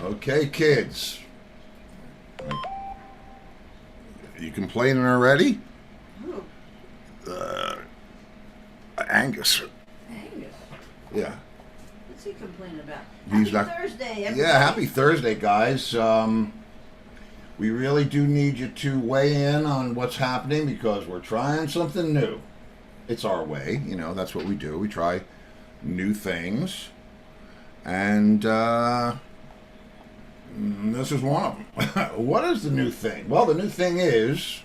Okay, kids. You complaining already? Who? Angus. Angus. Yeah. What's he complaining about? He's Happy not- Thursday, everybody. Yeah, happy Thursday, guys. We really do need you to weigh in on what's happening because we're trying something new. It's our way, that's what we do. We try new things. And this is one of them. What is the new thing? Well, the new thing is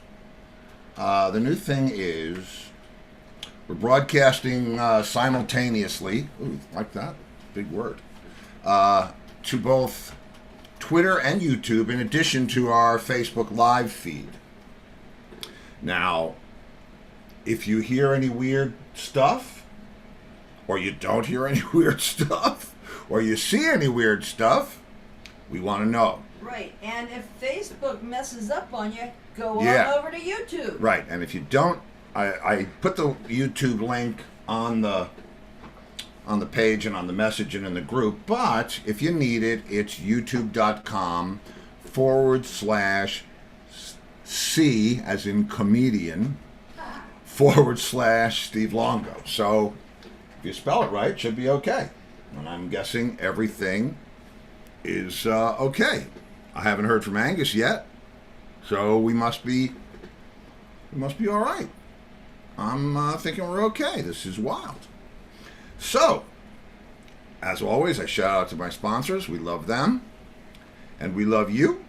we're broadcasting simultaneously. Ooh, like that? Big word. To both Twitter and YouTube, in addition to our Facebook Live feed. Now, if you hear any weird stuff, or you don't hear any weird stuff, or you see any weird stuff, we want to know. Right, and if Facebook messes up on you, go Yeah. on over to YouTube. Right, and if you don't, I put the YouTube link on the page and on the message and in the group, but if you need it, it's youtube.com/C as in comedian /Steve Longo. So if you spell it right, it should be okay. And I'm guessing everything is okay. I haven't heard from Angus yet, so we must be all right. I'm thinking we're okay. This is wild. So, as always, I shout out to my sponsors. We love them. And we love you.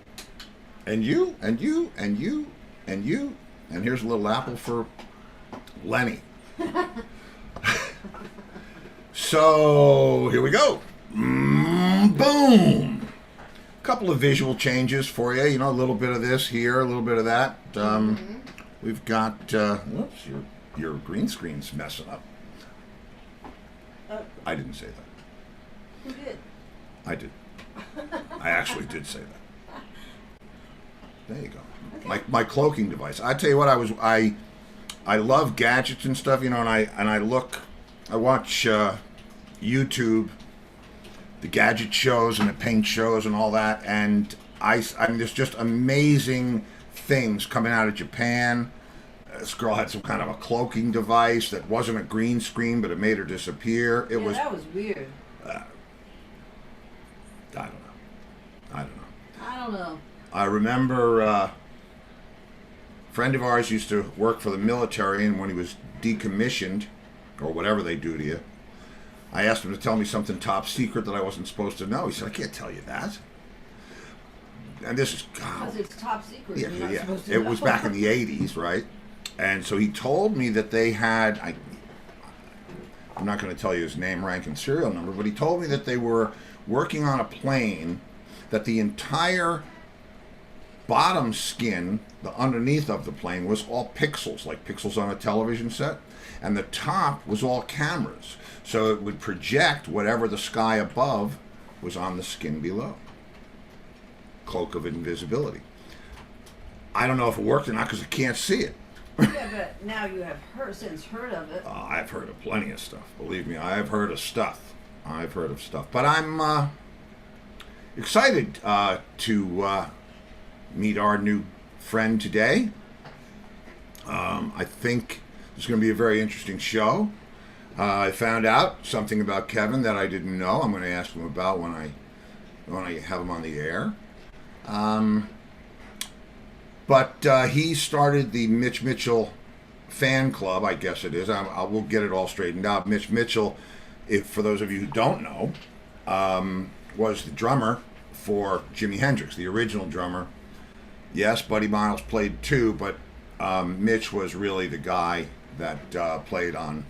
And you, and you, and you, and you. And here's a little apple for Lenny. So, here we go. Boom. Couple of visual changes for you. A little bit of this here, a little bit of that. We've got, whoops, your green screen's messing up. I didn't say that. Who did? I did. I actually did say that. There you go. Okay. My cloaking device. I tell you what, I love gadgets and stuff, and I watch YouTube, the gadget shows and the paint shows and all that, and I mean, there's just amazing things coming out of Japan. This girl had some kind of a cloaking device that wasn't a green screen, but it made her disappear. That was weird. I don't know. I don't know. I remember a friend of ours used to work for the military, and when he was decommissioned, or whatever they do to you, I asked him to tell me something top secret that I wasn't supposed to know. He said, I can't tell you that. And this is, Because it's top secret. yeah, You're not supposed to it know. was back in the 80s, right? And so he told me that they had, I'm not going to tell you his name, rank, and serial number, but he told me that they were working on a plane that the entire bottom skin, the underneath of the plane, was all pixels, like pixels on a television set, and the top was all cameras. So it would project whatever the sky above was on the skin below. Cloak of invisibility. I don't know if it worked or not because I can't see it. Yeah, but now you have since heard of it. I've heard of plenty of stuff. Believe me, I've heard of stuff. But I'm excited to meet our new friend today. I think it's going to be a very interesting show. I found out something about Kevin that I didn't know. I'm going to ask him about when I have him on the air. But he started the Mitch Mitchell fan club, I guess it is. We'll get it all straightened out. Mitch Mitchell, for those of you who don't know, was the drummer for Jimi Hendrix, the original drummer. Yes, Buddy Miles played too, but Mitch was really the guy that played on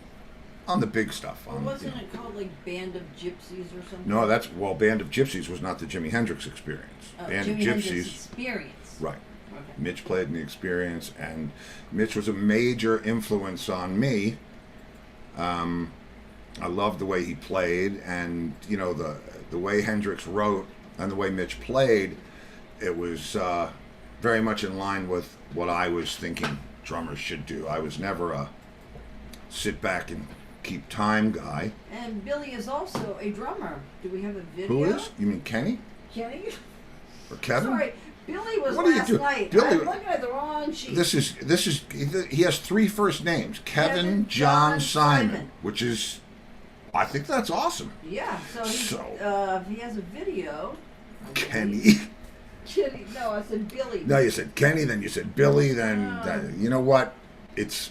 the big stuff. Wasn't it called like Band of Gypsies or something? No, Band of Gypsies was not the Jimi Hendrix Experience. Band of Jimi Hendrix Gypsies. Experience. Right. Okay. Mitch played in the Experience, and Mitch was a major influence on me. I loved the way he played, and the way Hendrix wrote and the way Mitch played. It was very much in line with what I was thinking drummers should do. I was never a sit back and keep time guy. And Billy is also a drummer. Do we have a video? Who is? You mean Kenny? Kenny? Or Kevin? Sorry, Billy was What are you last doing? night. Billy- I'm looking at the wrong sheet. This is he has 3 first names. Kevin Kevin, John John, Simon, Simon. which is, I think that's awesome. Yeah, he has a video. Kenny. Kenny, no, I said Billy. No, you said Kenny, then you said Billy, then Oh. you know what? It's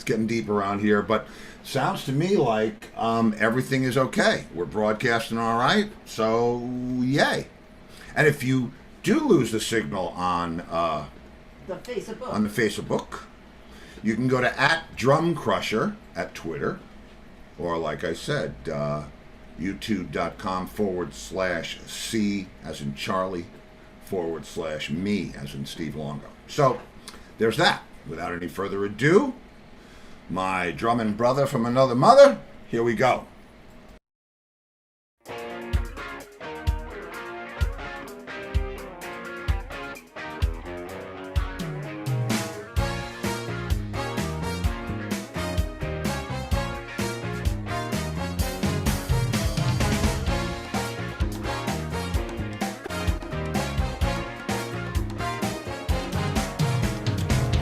getting deep around here, but sounds to me like everything is okay. We're broadcasting all right, so yay. And if you do lose the signal on The Facebook. the Facebook, you can go to @DrumCrusher at Twitter, or like I said, youtube.com/C as in Charlie /me as in Steve Longo. So there's that. Without any further ado, my drumming brother from another mother, here we go.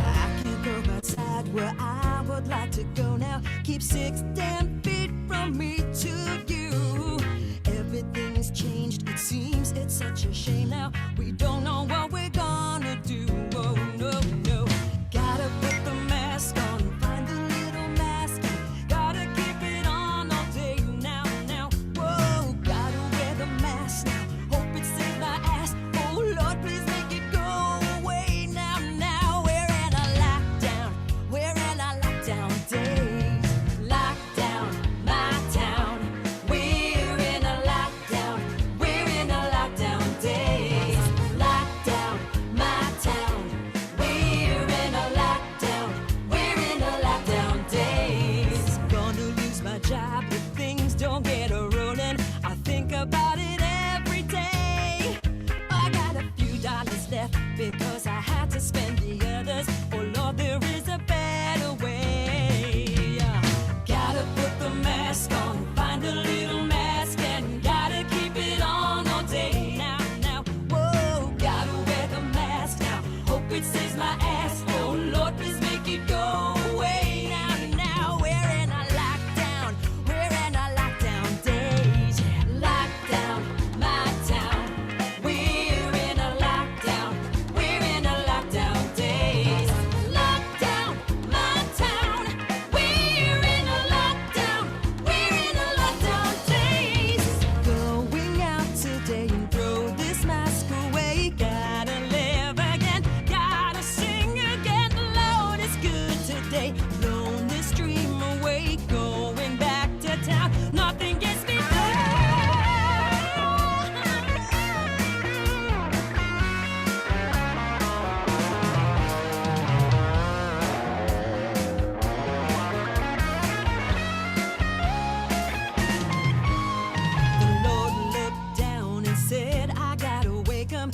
I can't go outside where I would like to go now. Keep 6, 10 feet from me to you. Everything has changed, it seems it's such a shame now. We don't know what we're gonna do. Oh, no, no. Gotta put the mask on, find a little mask. Gotta keep it on all day now, now. Whoa, gotta wear the mask now. Hope it saves my ass. Oh, Lord, please make it go away now, now. We're in a lockdown. We're in a lockdown days. Lockdown, my town. We're in a lockdown. We're in a lockdown days. Lockdown, my town. We're in a lockdown. We're in a lockdown days. Gonna lose my job if things don't get rolling. I think about it every day. I got a few dollars left because I had to spend the others. Oh Lord, there is a better way. Gotta put the mask on, find a little mask, and gotta keep it on all day. Now, now, whoa, gotta wear the mask now. Hope it saves my ass. Oh Lord, please make it go away. Now, now, we're in a lockdown. We're in a lockdown days. Lockdown, my town. We're in a lockdown. We're in a lockdown days. Lockdown, my town. We're in a lockdown. We're in a lockdown days. Going out today and throw this mask away. Gotta live again. Gotta sing again. Lord, it's good today. Blown this dream away. Going back to town. Nothing gets me The Lord looked down and said, I gotta wake 'em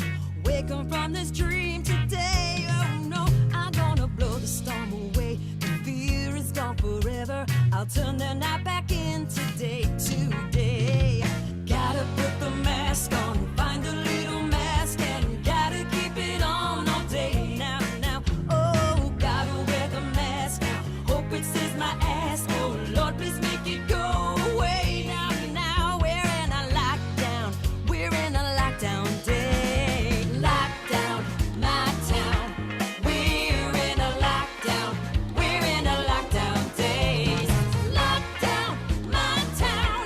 from this dream today. Oh no, I'm gonna blow the storm away. The fear is gone forever. I'll turn the night back into day today. Gotta put the mask on, find a little mask, and gotta keep it on all day. Now, now, oh, gotta wear the mask now. Hope it saves my ass. Oh Lord, please make it go away. Now, now, we're in a lockdown. We're in a lockdown day. Lockdown, my town. We're in a lockdown. We're in a lockdown days. Lockdown, my town.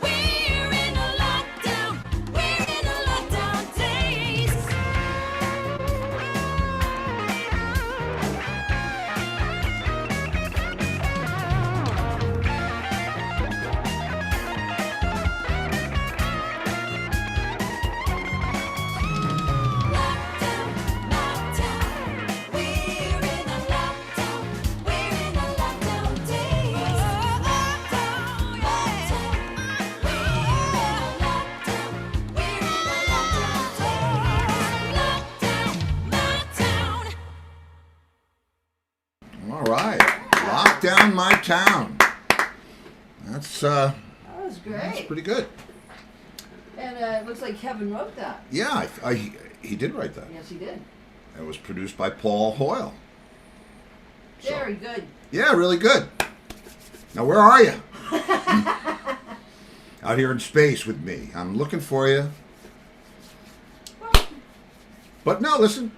We're in a lockdown. We're in a lockdown days. Lockdown, my town. We're in a lockdown. We're in a lockdown days. Lockdown, my town. We're in a lockdown. We're in a lockdown days. Lockdown, my town. All right, lock down my town. That's That was that's great. pretty good. And it looks like Kevin wrote that. Yeah, he did write that. Yes, he did. It was produced by Paul Hoyle. So, Very good. yeah, really good. Now, where are you? Out here in space with me. I'm looking for you. But no, listen.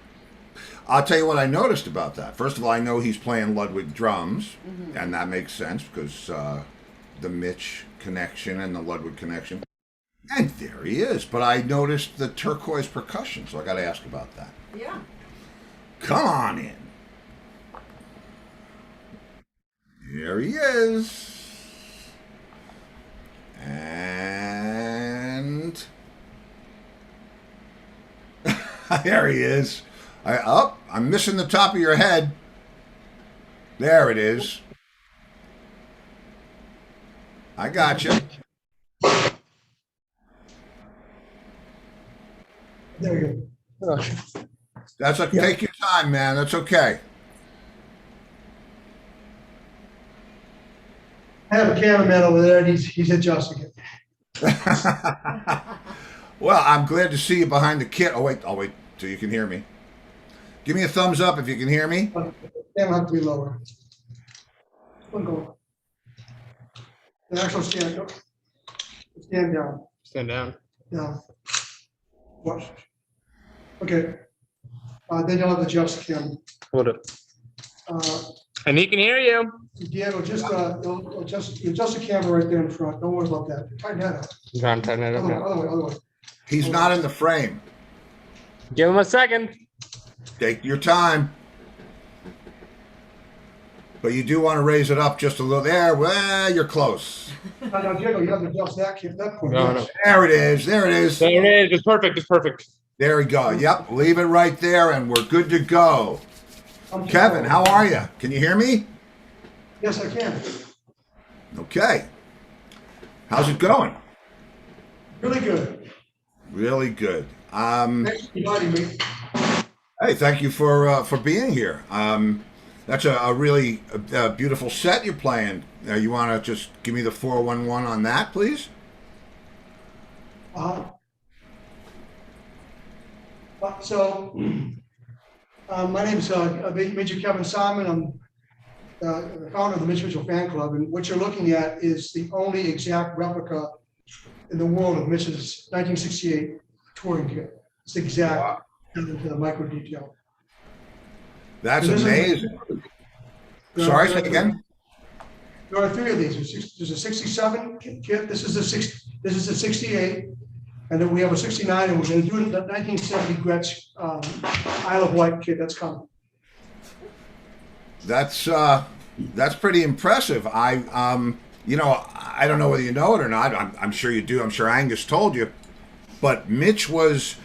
I'll tell you what I noticed about that. First of all, I know he's playing Ludwig drums, and that makes sense because the Mitch connection and the Ludwig connection. And there he is. But I noticed the turquoise percussion, so I got to ask about that. Yeah. Come on in. Here he is. And there he is. I'm missing the top of your head. There it is. I got you. There you go. That's okay. Take your time, man. That's okay. I have a cameraman over there, and he's adjusting it. Well, I'm glad to see you behind the kit. I'll wait till you can hear me. Give me a thumbs up if you can hear me. Camera have to be lower. One go. The actual stand up. Stand down. Stand down. Down. Watch. Okay. Then you'll have the adjust cam. Hold it. Uh, And he can hear you. Diego, just you'll adjust the camera right there in front. Don't worry about that. Tighten that up. I'm trying to tighten it up Other way, now. other way, other way. He's not in the frame. Give him a second. Take your time. But you do want to raise it up just a little. There, well, you're close. Now, Diego, you have to adjust that point. No, no. There it is. There it is. There it is. It's perfect. It's perfect. There we go. Yep, leave it right there, and we're good to go. Kevin, how are you? Can you hear me? Yes, I can. Okay. How's it going? Really good. Really good. Thanks for inviting me. Hey, thank you for being here. That's a really beautiful set you're playing. You want to just give me the 411 on that, please? My name is Major Kevin Simon. I'm the founder of the Mitch Mitchell Fan Club, and what you're looking at is the only exact replica in the world of Mitch's 1968 touring kit. It's exact to the micro detail. That's This is- amazing. Sorry, say again? There are three of these. There's a 67 kit. This is a 68. And then we have a 69, and we're going to do the 1970 Gretsch Isle of Wight kit that's coming. That's pretty impressive. I don't know whether you know it or not. I'm sure you do. I'm sure Angus told you. But Mitch was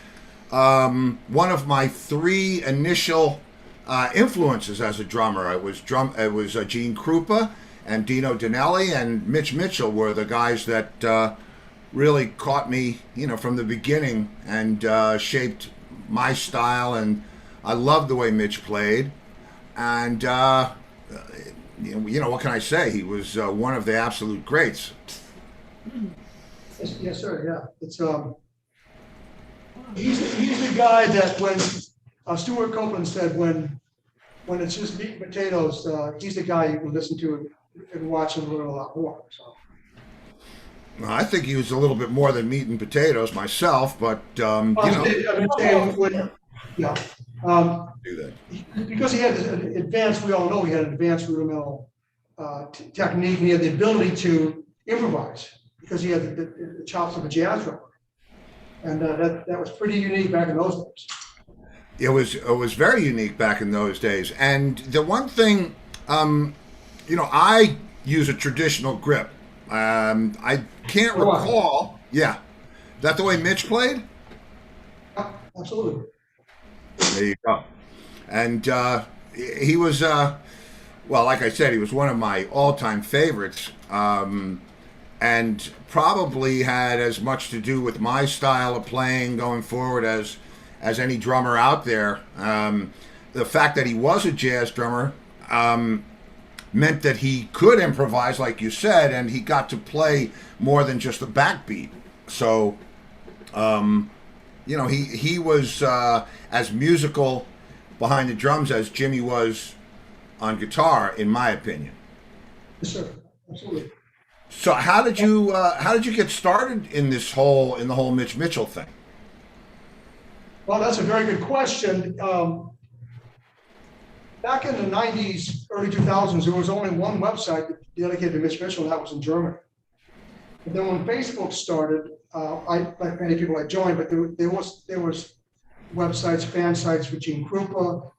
one of my three initial influences as a drummer. It was Gene Krupa and Dino Danelli, and Mitch Mitchell were the guys that really caught me, from the beginning and shaped my style. And I loved the way Mitch played. And what can I say? He was one of the absolute greats. Yes, sir. Yeah, it's he's the guy that when Stuart Copeland said when it's just meat and potatoes, he's the guy you can listen to and watch and learn a lot more. So. Well, I think he was a little bit more than meat and potatoes myself, but I'm saying when, yeah. do that. Because he had an advanced, we all know he had an advanced rudimental technique, and he had the ability to improvise because he had the chops of a jazz drummer, and that was pretty unique back in those days. It was very unique back in those days. And the one thing, I use a traditional grip. I can't recall. Yeah, is that the way Mitch played? Yeah, absolutely. There you go. And he was, like I said, he was one of my all-time favorites, and probably had as much to do with my style of playing going forward as any drummer out there. The fact that he was a jazz drummer meant that he could improvise, like you said, and he got to play more than just the backbeat. So You know, he was as musical behind the drums as Jimmy was on guitar, in my opinion. Yes, sir. Absolutely. So how did you get started in the whole Mitch Mitchell thing? Well, that's a very good question. Back in the 90s, early 2000s, there was only one website dedicated to Mitch Mitchell, and that was in Germany. And then when Facebook started, like many people, I joined, but there was websites, fan sites for Gene Krupa,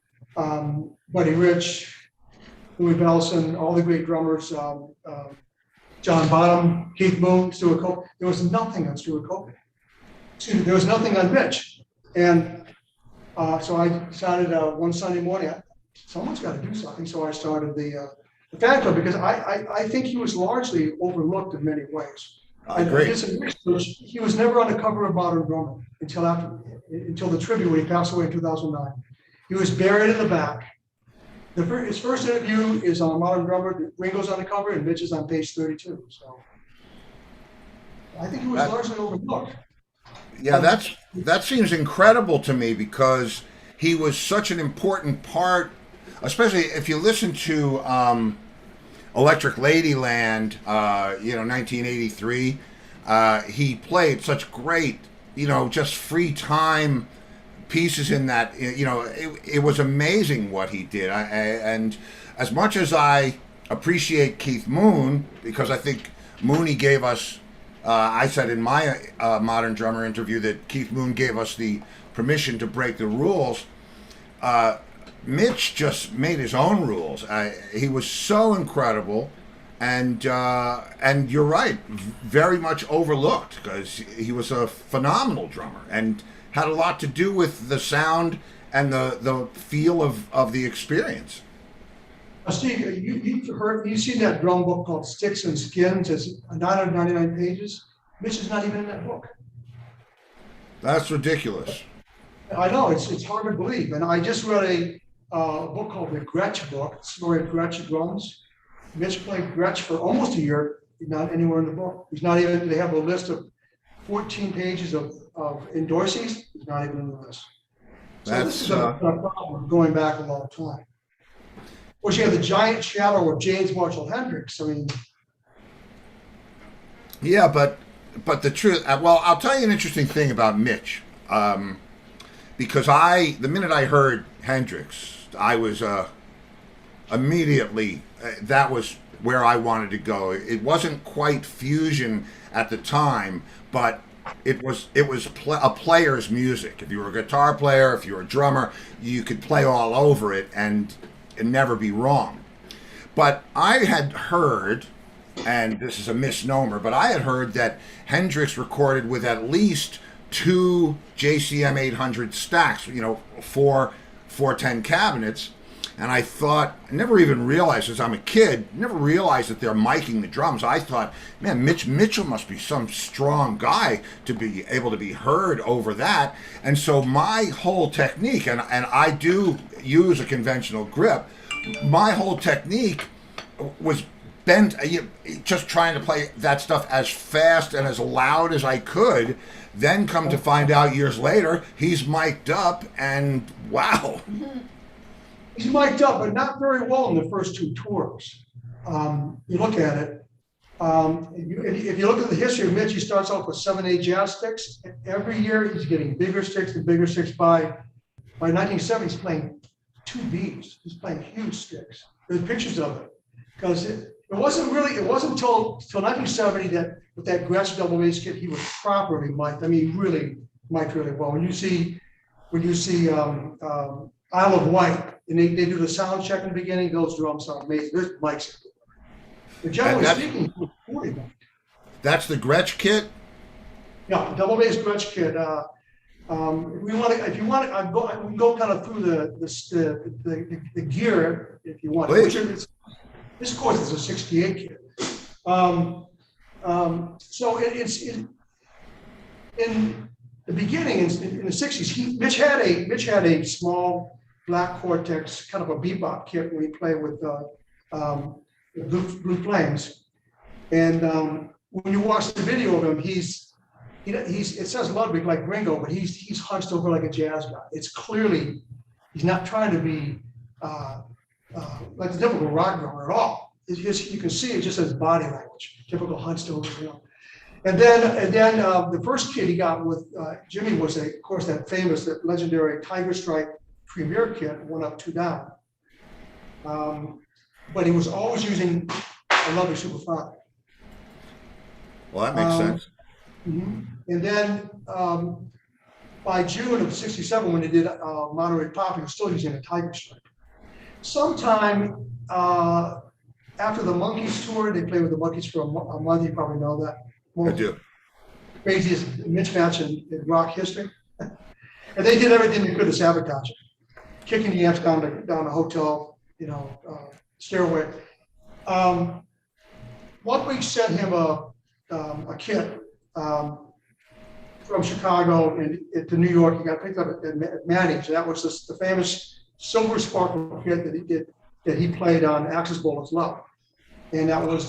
Buddy Rich, Louis Bellson, all the great drummers, John Bonham, Keith Moon, Stuart Copeland. There was nothing on Stuart Copeland. Excuse me, there was nothing on Mitch. And so I decided one Sunday morning, someone's got to do something. So I started the fan club because I think he was largely overlooked in many ways. I agree. did some research. He was never on the cover of Modern Drummer until the tribute when he passed away in 2009. He was buried in the back. His first interview is on Modern Drummer. Ringo's on the cover and Mitch is on page 32. So I think he was largely overlooked. Yeah, that seems incredible to me because he was such an important part, especially if you listen to Electric Ladyland, 1983. He played such great, just free time pieces in that. It was amazing what he did. And as much as I appreciate Keith Moon, because I think Mooney gave us. I said in my Modern Drummer interview that Keith Moon gave us the permission to break the rules. Mitch just made his own rules. He was so incredible, and you're right, very much overlooked because he was a phenomenal drummer and had a lot to do with the sound and the feel of the experience. Steve, you've seen that drum book called Sticks and Skins. It's 999 pages. Mitch is not even in that book. That's ridiculous. I know, it's hard to believe. And I just read a book called the Gretsch book, story of Gretsch drums. Mitch played Gretsch for almost a year. He's not anywhere in the book. He's not even, they have a list of 14 pages of endorsees. He's not even in the list. So this is a problem going back a long time. Of course, you have the giant shadow of James Marshall Hendrix. I mean, yeah, but the truth. Well, I'll tell you an interesting thing about Mitch, because the minute I heard Hendrix, I was immediately that was where I wanted to go. It wasn't quite fusion at the time, but it was a player's music. If you were a guitar player, if you were a drummer, you could play all over it and never be wrong. But I had heard, and this is a misnomer, but I had heard that Hendrix recorded with at least 2 JCM 800 stacks, 4 410 cabinets. And I thought, I never even realized, as I'm a kid, never realized that they're miking the drums. I thought, man, Mitch Mitchell must be some strong guy to be able to be heard over that. And so my whole technique, and I do use a conventional grip, my whole technique was bent, just trying to play that stuff as fast and as loud as I could. Then come to find out years later, he's mic'd up, and wow. he's mic'd up, but not very well in the first 2 tours. You look at it. If you look at the history of Mitch, he starts off with 7/8 jazz sticks. Every year, he's getting bigger sticks and bigger sticks. By 1970, he's playing 2 Bs. He's playing huge sticks. There's pictures of it because it wasn't until 1970 that with that Gretsch double bass kit, he was properly mic'd. I mean, really mic'd really well. When you see Isle of Wight, and they do the sound check in the beginning, those drums sound amazing. There's mics. But generally speaking, 40 mic. That's the Gretsch kit? Yeah, double bass Gretsch kit. We can go kind of through the gear if you want. Please. This, of course, is a 68 kit. So it's in the beginning in the 60s. Mitch had a small black Cortex, kind of a bebop kit when he played with Blue Flames. And when you watch the video of him, he's it says Ludwig like Ringo, but he's hunched over like a jazz guy. It's clearly, he's not trying to be like the typical rock drummer at all. It's just, you can see it just as body language, typical hunched over, you know. And then the first kit he got with Jimmy was, of course, that famous, that legendary Tiger Stripe Premier kit, 1 up, 2 down. But he was always using a Ludwig Superphonic. Well, that makes sense. Mhm. And then by June of '67, when they did Monterey Pop, he was still using a Tiger Stripe. Sometime after the Monkees tour, they played with the Monkees for a month. You probably know that. I do. Craziest mismatch in rock history. And they did everything they could to sabotage it, kicking the amps down the hotel, you know, stairway. Ludwig sent him a kit from Chicago and to New York. He got picked up at Manny's. That was the famous Silver Sparkle kit that he played on Axis Bowl Love. And that was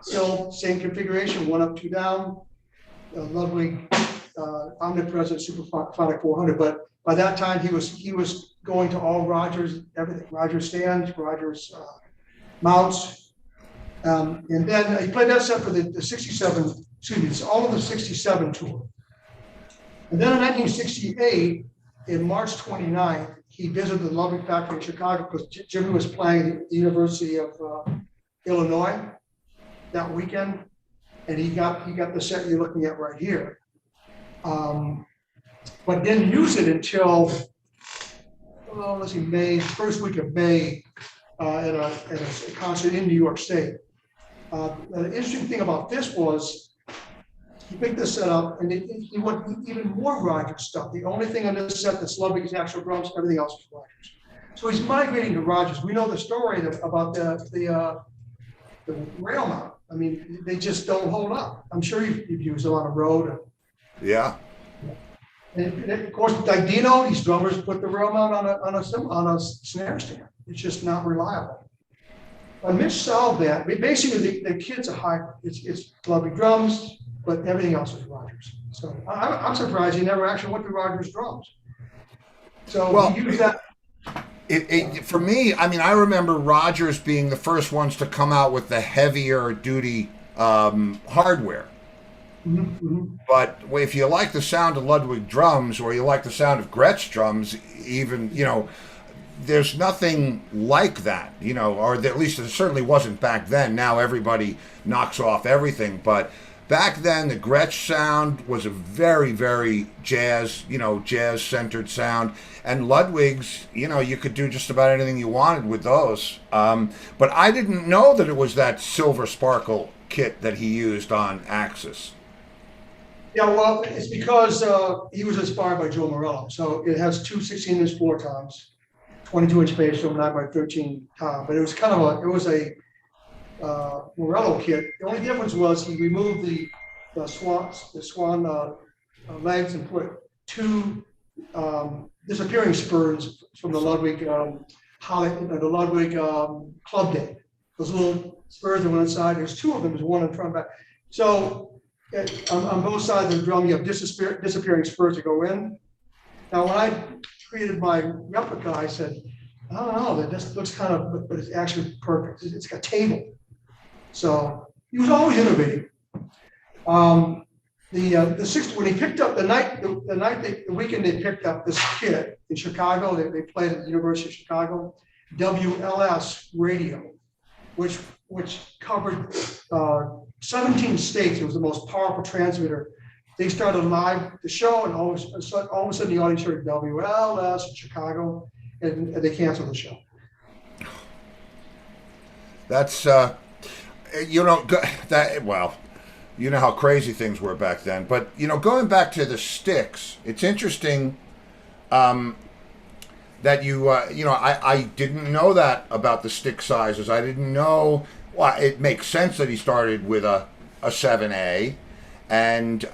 still same configuration, 1 up, 2 down, Ludwig omnipresent Superphonic 400. But by that time he was going to all Rogers, everything, Rogers stands, Rogers mounts. And then he played that set for the 67, all of the 67 tour. And then in 1968, in March 29th, he visited the Ludwig factory in Chicago because Jimmy was playing at the University of Illinois that weekend. And he got the set you're looking at right here. But didn't use it until, let's see, May, first week of May, at a concert in New York State. The interesting thing about this was he picked this set up and he went even more Rogers stuff. The only thing on this set that's Ludwig's actual drums, everything else is Rogers. So he's migrating to Rogers. We know the story about the rail mount. I mean, they just don't hold up. I'm sure you've used them on a road. Yeah. And of course, like Dino, these drummers put the rail mount on a snare stand. It's just not reliable. But Mitch solved that. Basically, the kid's a hybrid. It's Ludwig drums, but everything else is Rogers. So I'm surprised he never actually went to Rogers drums. So he used that. For me, I mean, I remember Rogers being the first ones to come out with the heavier duty hardware. Mm-hmm. But if you like the sound of Ludwig drums or you like the sound of Gretsch drums, even, you know, there's nothing like that, you know, or at least it certainly wasn't back then. Now everybody knocks off everything. But back then, the Gretsch sound was a very, very jazz-centered sound. And Ludwig's, you know, you could do just about anything you wanted with those. But I didn't know that it was that Silver Sparkle kit that he used on Axis. Yeah, well, it's because he was inspired by Joe Morello. So it has two 16-inch floor toms, 22-inch bass drum, 9x13 tom. But it was kind of a Morello kit. The only difference was he removed the swan legs and put two disappearing spurs from the Ludwig the Ludwig Club Day. Those little spurs that went inside. There's two of them. There's one in front and back. So on both sides of the drum, you have disappearing spurs to go in. Now, when I created my replica, I said, I don't know, that this looks kind of, but it's actually perfect. It's got table. So he was always innovative. The sixth, when he picked up the weekend they picked up this kit in Chicago, they played at the University of Chicago, WLS radio, which covered 17 states. It was the most powerful transmitter. They started the show, and all of a sudden the audience heard WLS in Chicago, and they canceled the show. That's you know how crazy things were back then. But you know, going back to the sticks, it's interesting that I didn't know that about the stick sizes. I didn't know. Well, it makes sense that he started with a 7A, and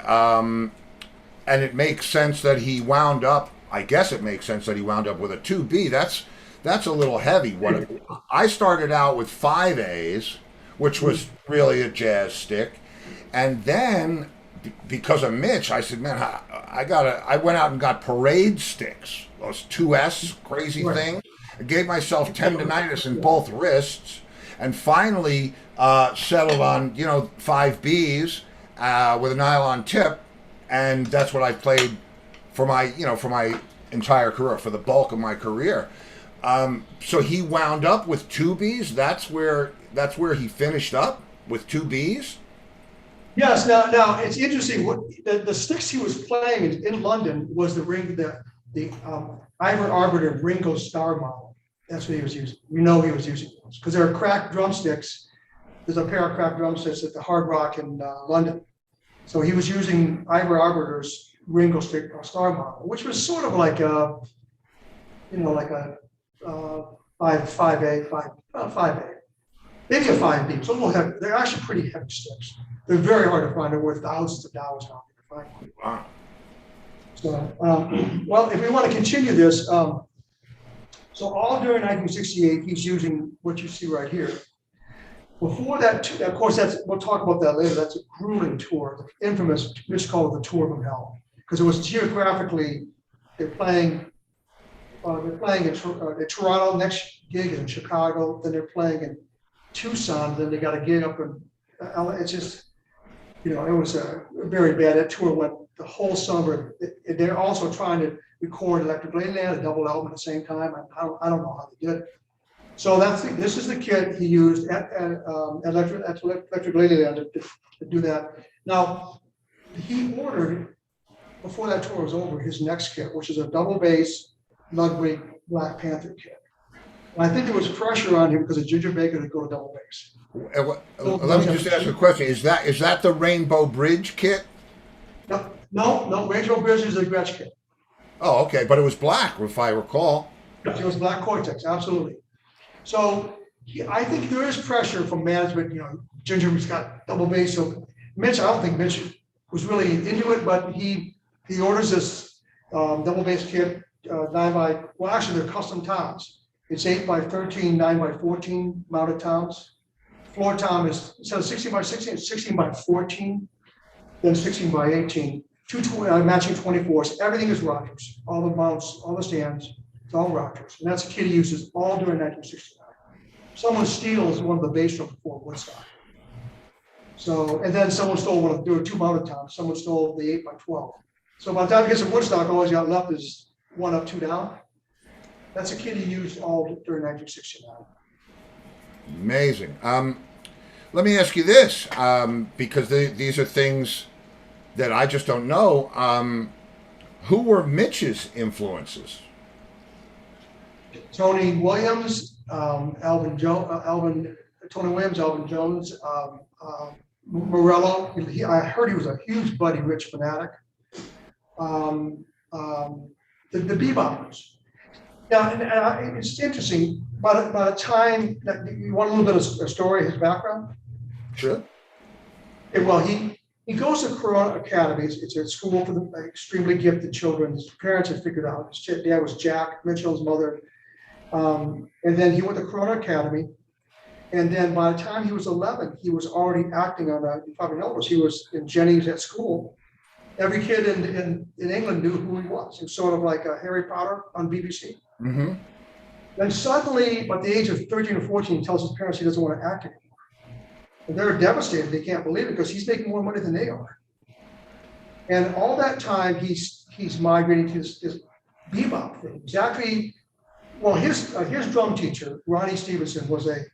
it makes sense that he wound up. I guess it makes sense that he wound up with a 2B. That's a little heavy. I started out with 5As, which was really a jazz stick, and then because of Mitch, I said, man, I went out and got parade sticks, those 2S crazy Right. things. I gave myself tendonitis in both wrists, and finally settled on 5Bs with a nylon tip, and that's what I played for my entire career, for the bulk of my career. So he wound up with 2Bs. That's where he finished up with 2Bs. Yes, now it's interesting. What the sticks he was playing in London was the Ivor Arbiter Ringo Starr model. That's what he was using. We know he was using those because there are cracked drumsticks. There's a pair of cracked drumsticks at the Hard Rock in London. So he was using Ivor Arbiter's Ringo Starr model, which was sort of like a 5A, maybe a 5B. So a little heavy. They're actually pretty heavy sticks. They're very hard to find. They're worth thousands of dollars now to find one. Wow. So, well, if we want to continue this, so all during 1968, he's using what you see right here. Before that, of course, we'll talk about that later. That's a grueling tour, the infamous, Mitch called it the Tour from Hell, because it was geographically, they're playing in Toronto, next gig is in Chicago, then they're playing in Tucson, then they got a gig up in LA. It's just, it was very bad. That tour went the whole summer. They're also trying to record Electric Ladyland, a double album at the same time. I don't know how they did it. So this is the kit he used at Electric Ladyland to do that. Now, he ordered, before that tour was over, his next kit, which is a double bass Ludwig Black Panther kit. And I think there was pressure on him because of Ginger Baker to go to double bass. Let me just ask a question. Is that the Rainbow Bridge kit? No, Rainbow Bridge is a Gretsch kit. Oh, okay, but it was black, if I recall. It was Black Cortex, absolutely. So I think there is pressure from management. Ginger's got double bass. So Mitch, I don't think Mitch was really into it, but he orders this double bass kit, actually they're custom toms. It's 8x13, 9x14 mounted toms. Floor tom is, instead of 16x16, it's 16x14, then 16x18. Two matching 24s. Everything is Rogers. All the mounts, all the stands, it's all Rogers. And that's a kit he uses all during 1969. Someone steals one of the bass drums before Woodstock. So, and then someone stole there were two mounted toms. Someone stole the 8x12. So by the time he gets to Woodstock, all he's got left is 1 up, 2 down. That's a kit he used all during 1969. Amazing. Let me ask you this, because these are things that I just don't know. Who were Mitch's influences? Tony Williams, Tony Williams, Elvin Jones, Morello. I heard he was a huge Buddy Rich fanatic. The beboppers. Now, and it's interesting. By the time that you want a little bit of a story, his background. Sure. Well, he goes to Corona Academy. It's a school for the extremely gifted children. His parents had figured out. His dad was Jack Mitchell's mother. And then he went to Corona Academy. And then by the time he was 11, he was already acting on you probably know this, he was in Jennings at school. Every kid in England knew who he was. He was sort of like Harry Potter on BBC. Mm-hmm. Then suddenly, by the age of 13 or 14, he tells his parents he doesn't want to act anymore. And they're devastated. They can't believe it because he's making more money than they are. And all that time, he's migrating to this bebop thing. Exactly. Well, his drum teacher, Ronnie Stevenson, was a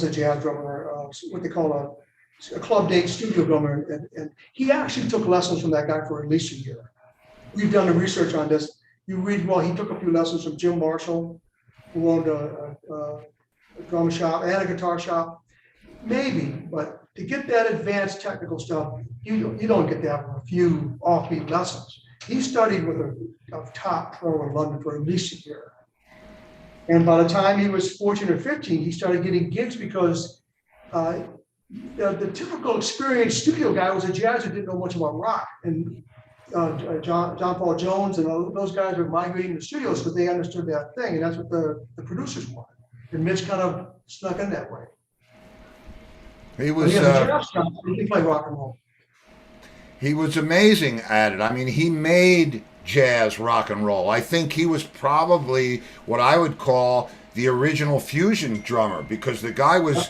jazz drummer, what they call a club date studio drummer, and he actually took lessons from that guy for at least a year. We've done the research on this. You read, well, he took a few lessons from Jim Marshall, who owned a drum shop and a guitar shop. Maybe, but to get that advanced technical stuff, you don't get that from a few offbeat lessons. He studied with a top pro in London for at least a year. And by the time he was 14 or 15, he started getting gigs because the typical experienced studio guy was a jazzer who didn't know much about rock. And John Paul Jones and all those guys were migrating to studios because they understood that thing. And that's what the producers wanted. And Mitch kind of snuck in that way. He was. He has a jazz shop, he can play rock and roll. He was amazing at it. I mean, he made jazz rock and roll. I think he was probably what I would call the original fusion drummer because the guy was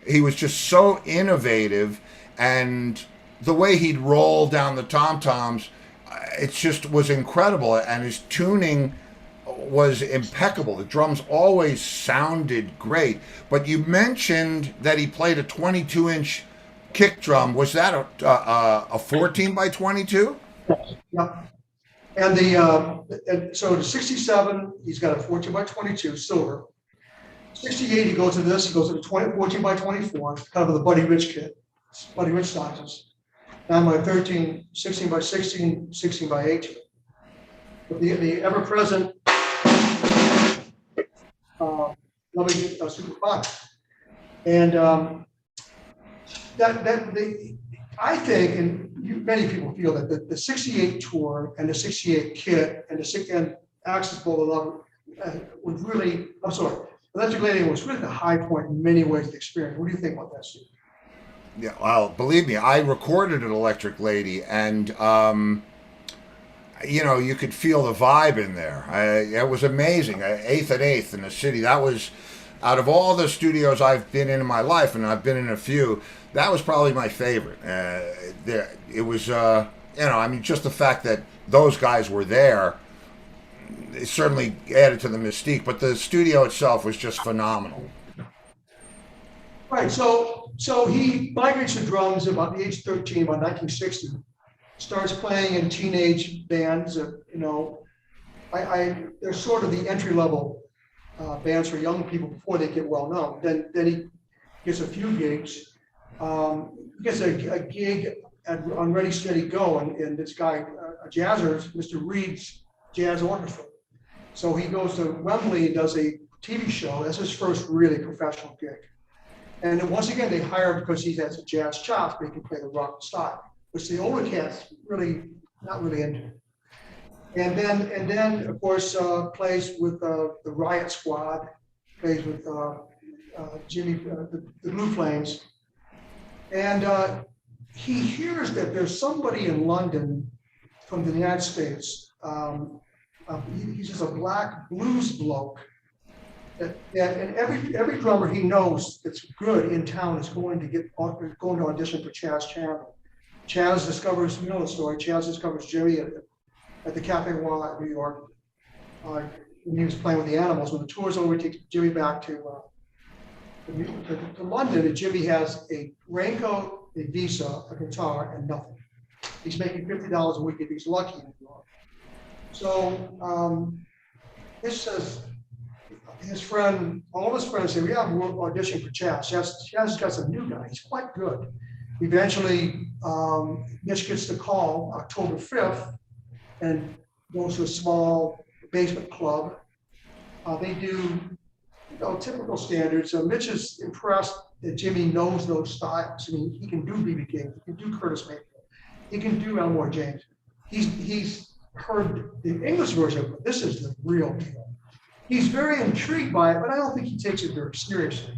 he was just so innovative, and the way he'd roll down the tom-toms, it just was incredible, and his tuning was impeccable. The drums always sounded great. But you mentioned that he played a 22-inch kick drum. Was that a 14 by 22? Yeah. And so the 67, he's got a 14 by 22 silver. 68, he goes to this. He goes to the 14 by 24, kind of the Buddy Rich kit, Buddy Rich sizes. 9 by 13, 16 by 16, 16 by 18. But the ever-present loving Super 5. And I think, and many people feel that the 68 tour and the 68 kit and the Access Bowl of Love was really, I'm sorry, Electric Lady was really the high point in many ways of the experience. What do you think about that, Steve? Yeah, well, believe me, I recorded an Electric Lady, and you could feel the vibe in there. It was amazing. 8th and 8th in the city. That was, out of all the studios I've been in my life, and I've been in a few, that was probably my favorite. It was, I mean, just the fact that those guys were there, it certainly added to the mystique. But the studio itself was just phenomenal. Right. So he migrates to drums about the age of 13, about 1960. Starts playing in teenage bands. They're sort of the entry level bands for young people before they get well known. Then he gets a few gigs. He gets a gig on Ready Steady Go, and this guy, a jazzer, Mr. Reed's Jazz Orchestra. So he goes to Wembley and does a TV show. That's his first really professional gig. And then once again, they hire him because he has a jazz chops, but he can play the rock style, which the older cats not really into. And then of course plays with the Riot Squad, plays with Jimmy, the Blue Flames, and he hears that there's somebody in London from the United States. He's just a black blues bloke. And every drummer he knows that's good in town is going to audition for Chas Chandler. Chas discovers, you know the story. Chas discovers Jerry at the Cafe Walla in New York when he was playing with the Animals. When the tour's over, he takes Jimmy back to London, and Jimmy has a raincoat, a visa, a guitar, and nothing. He's making $50 a week if he's lucky in New York. So this says. All of his friends say, yeah, we're auditioning for Chas. Chas has got some new guy. He's quite good. Eventually, Mitch gets the call October 5th and goes to a small basement club. They do typical standards. Mitch is impressed that Jimmy knows those styles. I mean, he can do B.B. King, he can do Curtis Mayfield, he can do Elmore James. He's heard the English version, but this is the real deal. He's very intrigued by it, but I don't think he takes it very seriously.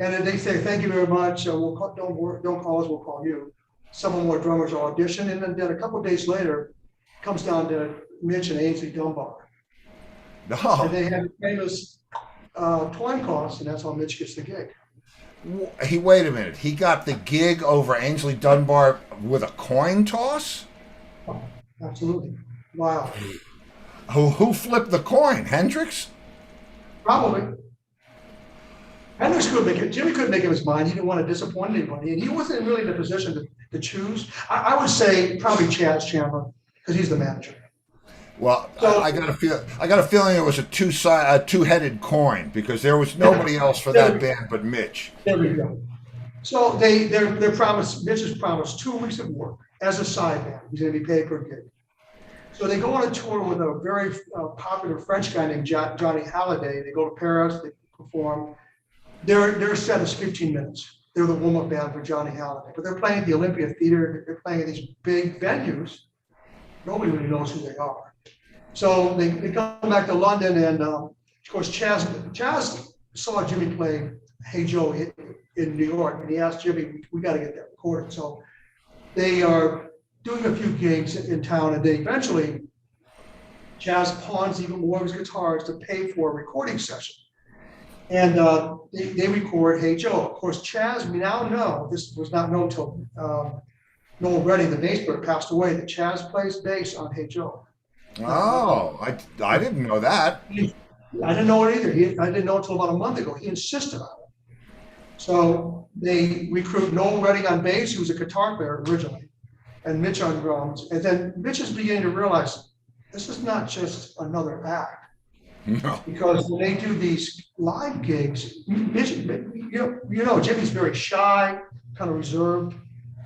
And then they say, "Thank you very much. Don't call us. We'll call you." Some more drummers audition, and then a couple of days later, comes down to Mitch and Ainsley Dunbar. No. And they had a famous coin toss, and that's how Mitch gets the gig. Wait a minute. He got the gig over Ainsley Dunbar with a coin toss? Oh, absolutely. Wow. Who flipped the coin? Hendrix? Probably. Hendrix couldn't make it. Jimmy couldn't make up his mind. He didn't want to disappoint anybody, and he wasn't really in a position to choose. I would say probably Chas Chandler because he's the manager. Well, so, I got a feeling it was a two-headed coin because there was nobody else for that band but Mitch. There we go. So Mitch has promised 2 weeks of work as a side band. He's going to be paid per gig. So they go on a tour with a very popular French guy named Johnny Hallyday. They go to Paris, they perform. Their set is 15 minutes. They're the warm-up band for Johnny Hallyday. But they're playing at the Olympia Theater. They're playing at these big venues. Nobody really knows who they are. So they come back to London, and of course, Chas saw Jimmy play Hey Joe in New York, and he asked Jimmy, we got to get that recorded. So they doing a few gigs in town, and they eventually, Chaz pawns even more of his guitars to pay for a recording session. And they record Hey Joe. Of course, Chaz, we now know, this was not known until Noel Redding, the bass player, passed away, that Chaz plays bass on Hey Joe. Oh, I didn't know that. I didn't know it either. I didn't know until about a month ago. He insisted on it. So they recruit Noel Redding on bass, who was a guitar player originally, and Mitch on drums. And then Mitch is beginning to realize this is not just another act. No. Because when they do these live gigs, Mitch, Jimmy's very shy, kind of reserved,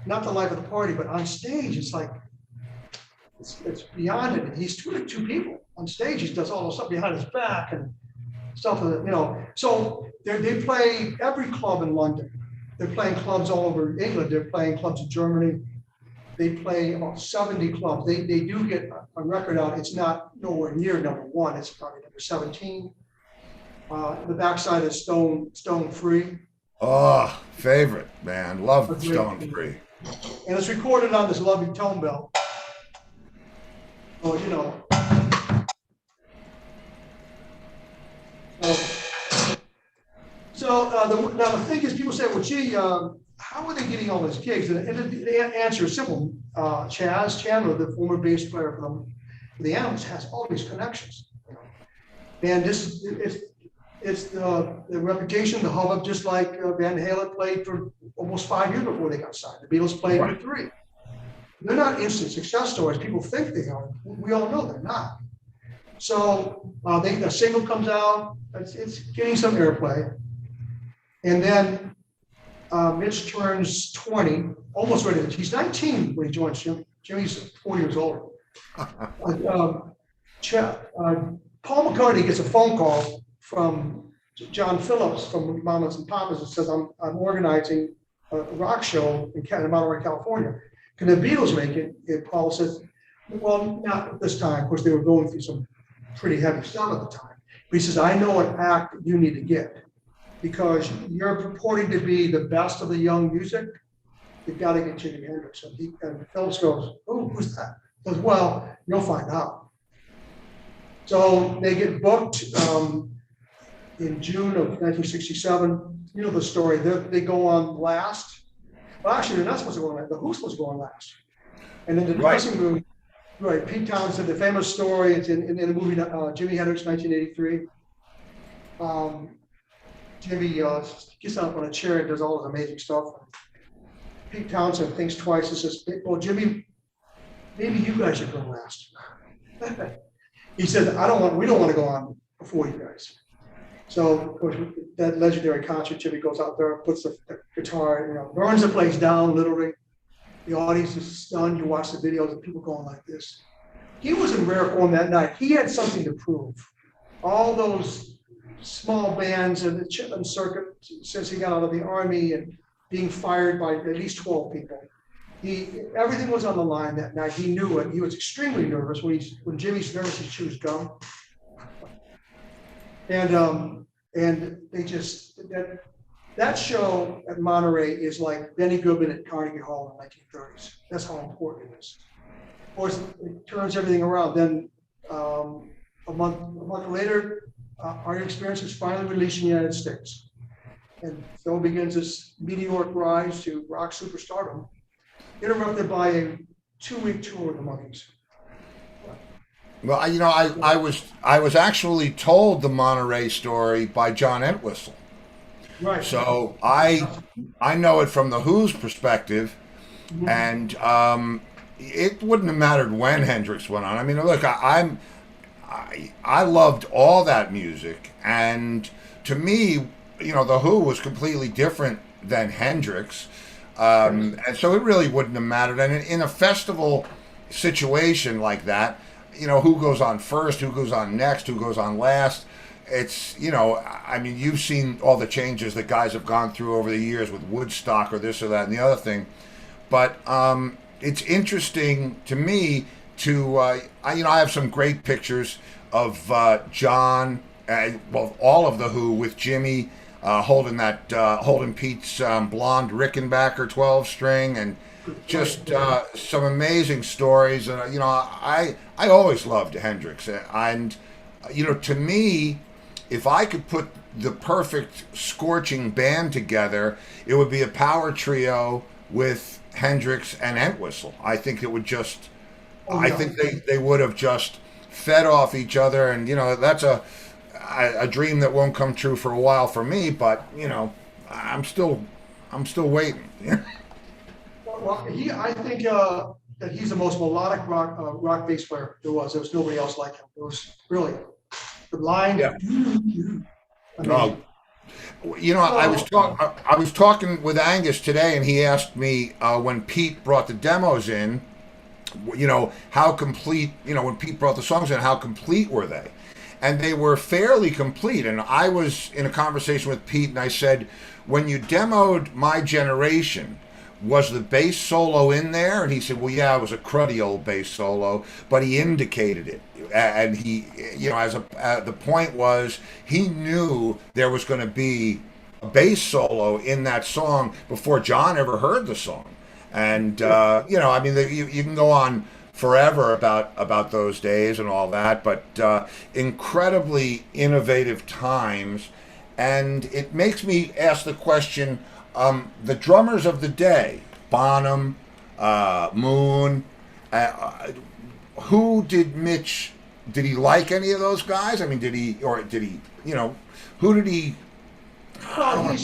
not the life of the party, but on stage, it's like, it's beyond it. He's two people on stage. He does all the stuff behind his back and stuff, So they play every club in London. They're playing clubs all over England. They're playing clubs in Germany. They play about 70 clubs. They do get a record out. It's not nowhere near number one. It's probably number 17. The backside is Stone Free. Oh, favorite, man. Love Stone Free. And it's recorded on this lovely tone belt. Oh, now the thing is, people say, well, gee, how are they getting all these gigs? And the answer is simple. Chaz Chandler, the former bass player for the Animals, has all these connections. And it's the reputation, the hubbub, just like Van Halen played for almost 5 years before they got signed. The Beatles played for 3. They're not instant success stories. People think they are. We all know they're not. So the single comes out. It's getting some airplay. And then Mitch turns 20, almost ready. He's 19 when he joins Jimmy. Jimmy's 4 years old. Paul McCartney gets a phone call from John Phillips from Mamas and Papas and says, I'm organizing a rock show in Monterey, California. Can the Beatles make it? And Paul says, well, not at this time. Of course, they were going through some pretty heavy stuff at the time. But he says, I know an act that you need to get because you're purporting to be the best of the young music. You've got to get Jimi Hendrix. And Phillips goes, oh, who's that? He goes, well, you'll find out. So they get booked in June of 1967. You know the story. They go on last. Well, actually, they're not supposed to go on last. The Who's supposed to go on last. And in the dressing room, right, Pete Townsend, the famous story, it's in the movie Jimi Hendrix, 1983. Jimmy gets up on a chair and does all this amazing stuff. Pete Townsend thinks twice and says, well, Jimmy, maybe you guys should go last. He said, we don't want to go on before you guys. So, of course, that legendary concert, Jimmy goes out there, puts the guitar, burns the place down, literally. The audience is stunned. You watch the videos of people going like this. He was in rare form that night. He had something to prove. All those small bands in the Chitlin circuit, since he got out of the Army and being fired by at least 12 people. Everything was on the line that night. He knew it. He was extremely nervous. When Jimmy's nervous, he chews gum. And they just that show at Monterey is like Benny Goodman at Carnegie Hall in the 1930s. That's how important it is. Of course, it turns everything around. Then a month later, Our Experience is finally released in the United States, and Phil begins this meteoric rise to rock superstardom, interrupted by a 2-week tour of the Monkees. Well, I was actually told the Monterey story by John Entwistle. Right. So I know it from the Who's perspective, and it wouldn't have mattered when Hendrix went on. I mean, look, I loved all that music, and to me, the Who was completely different than Hendrix, and so it really wouldn't have mattered. And in a festival situation like that, who goes on first, who goes on next, who goes on last. It's, you've seen all the changes that guys have gone through over the years with Woodstock or this or that and the other thing. But it's interesting to me to, I have some great pictures of John, all of the Who with Jimmy holding Pete's blonde Rickenbacker 12 string, and just some amazing stories. And I always loved Hendrix, and to me, if I could put the perfect scorching band together, it would be a power trio with Hendrix and Entwistle. I think it would just, I think they would have just fed off each other, and that's a dream that won't come true for a while for me. But I'm still waiting. Well, I think that he's the most melodic rock bass player there was. There was nobody else like him. It was really the line. Yeah. I mean, I was talking with Angus today, and he asked me when Pete brought the demos in, how complete, when Pete brought the songs in, how complete were they? And they were fairly complete. And I was in a conversation with Pete, and I said, when you demoed My Generation, was the bass solo in there? And he said, well, yeah, it was a cruddy old bass solo, but he indicated it. And he, the point was, he knew there was going to be a bass solo in that song before John ever heard the song. And, you can go on forever about those days and all that, but incredibly innovative times. And it makes me ask the question, the drummers of the day, Bonham, Moon, who did Mitch, did he like any of those guys? I mean, who did he? Well, he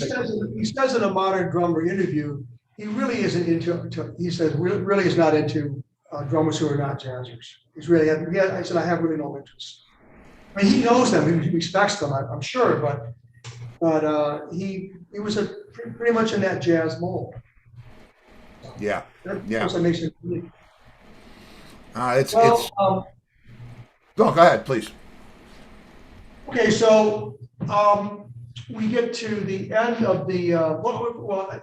says in a Modern Drummer interview, he really isn't into, he says, really is not into drummers who are not jazzers. He's really, I said, I have really no interest. I mean, he knows them, he respects them, I'm sure, but he was pretty much in that jazz mold. Yeah. That's what makes it unique. Go ahead, please. Okay, so we get to the end of the. I don't want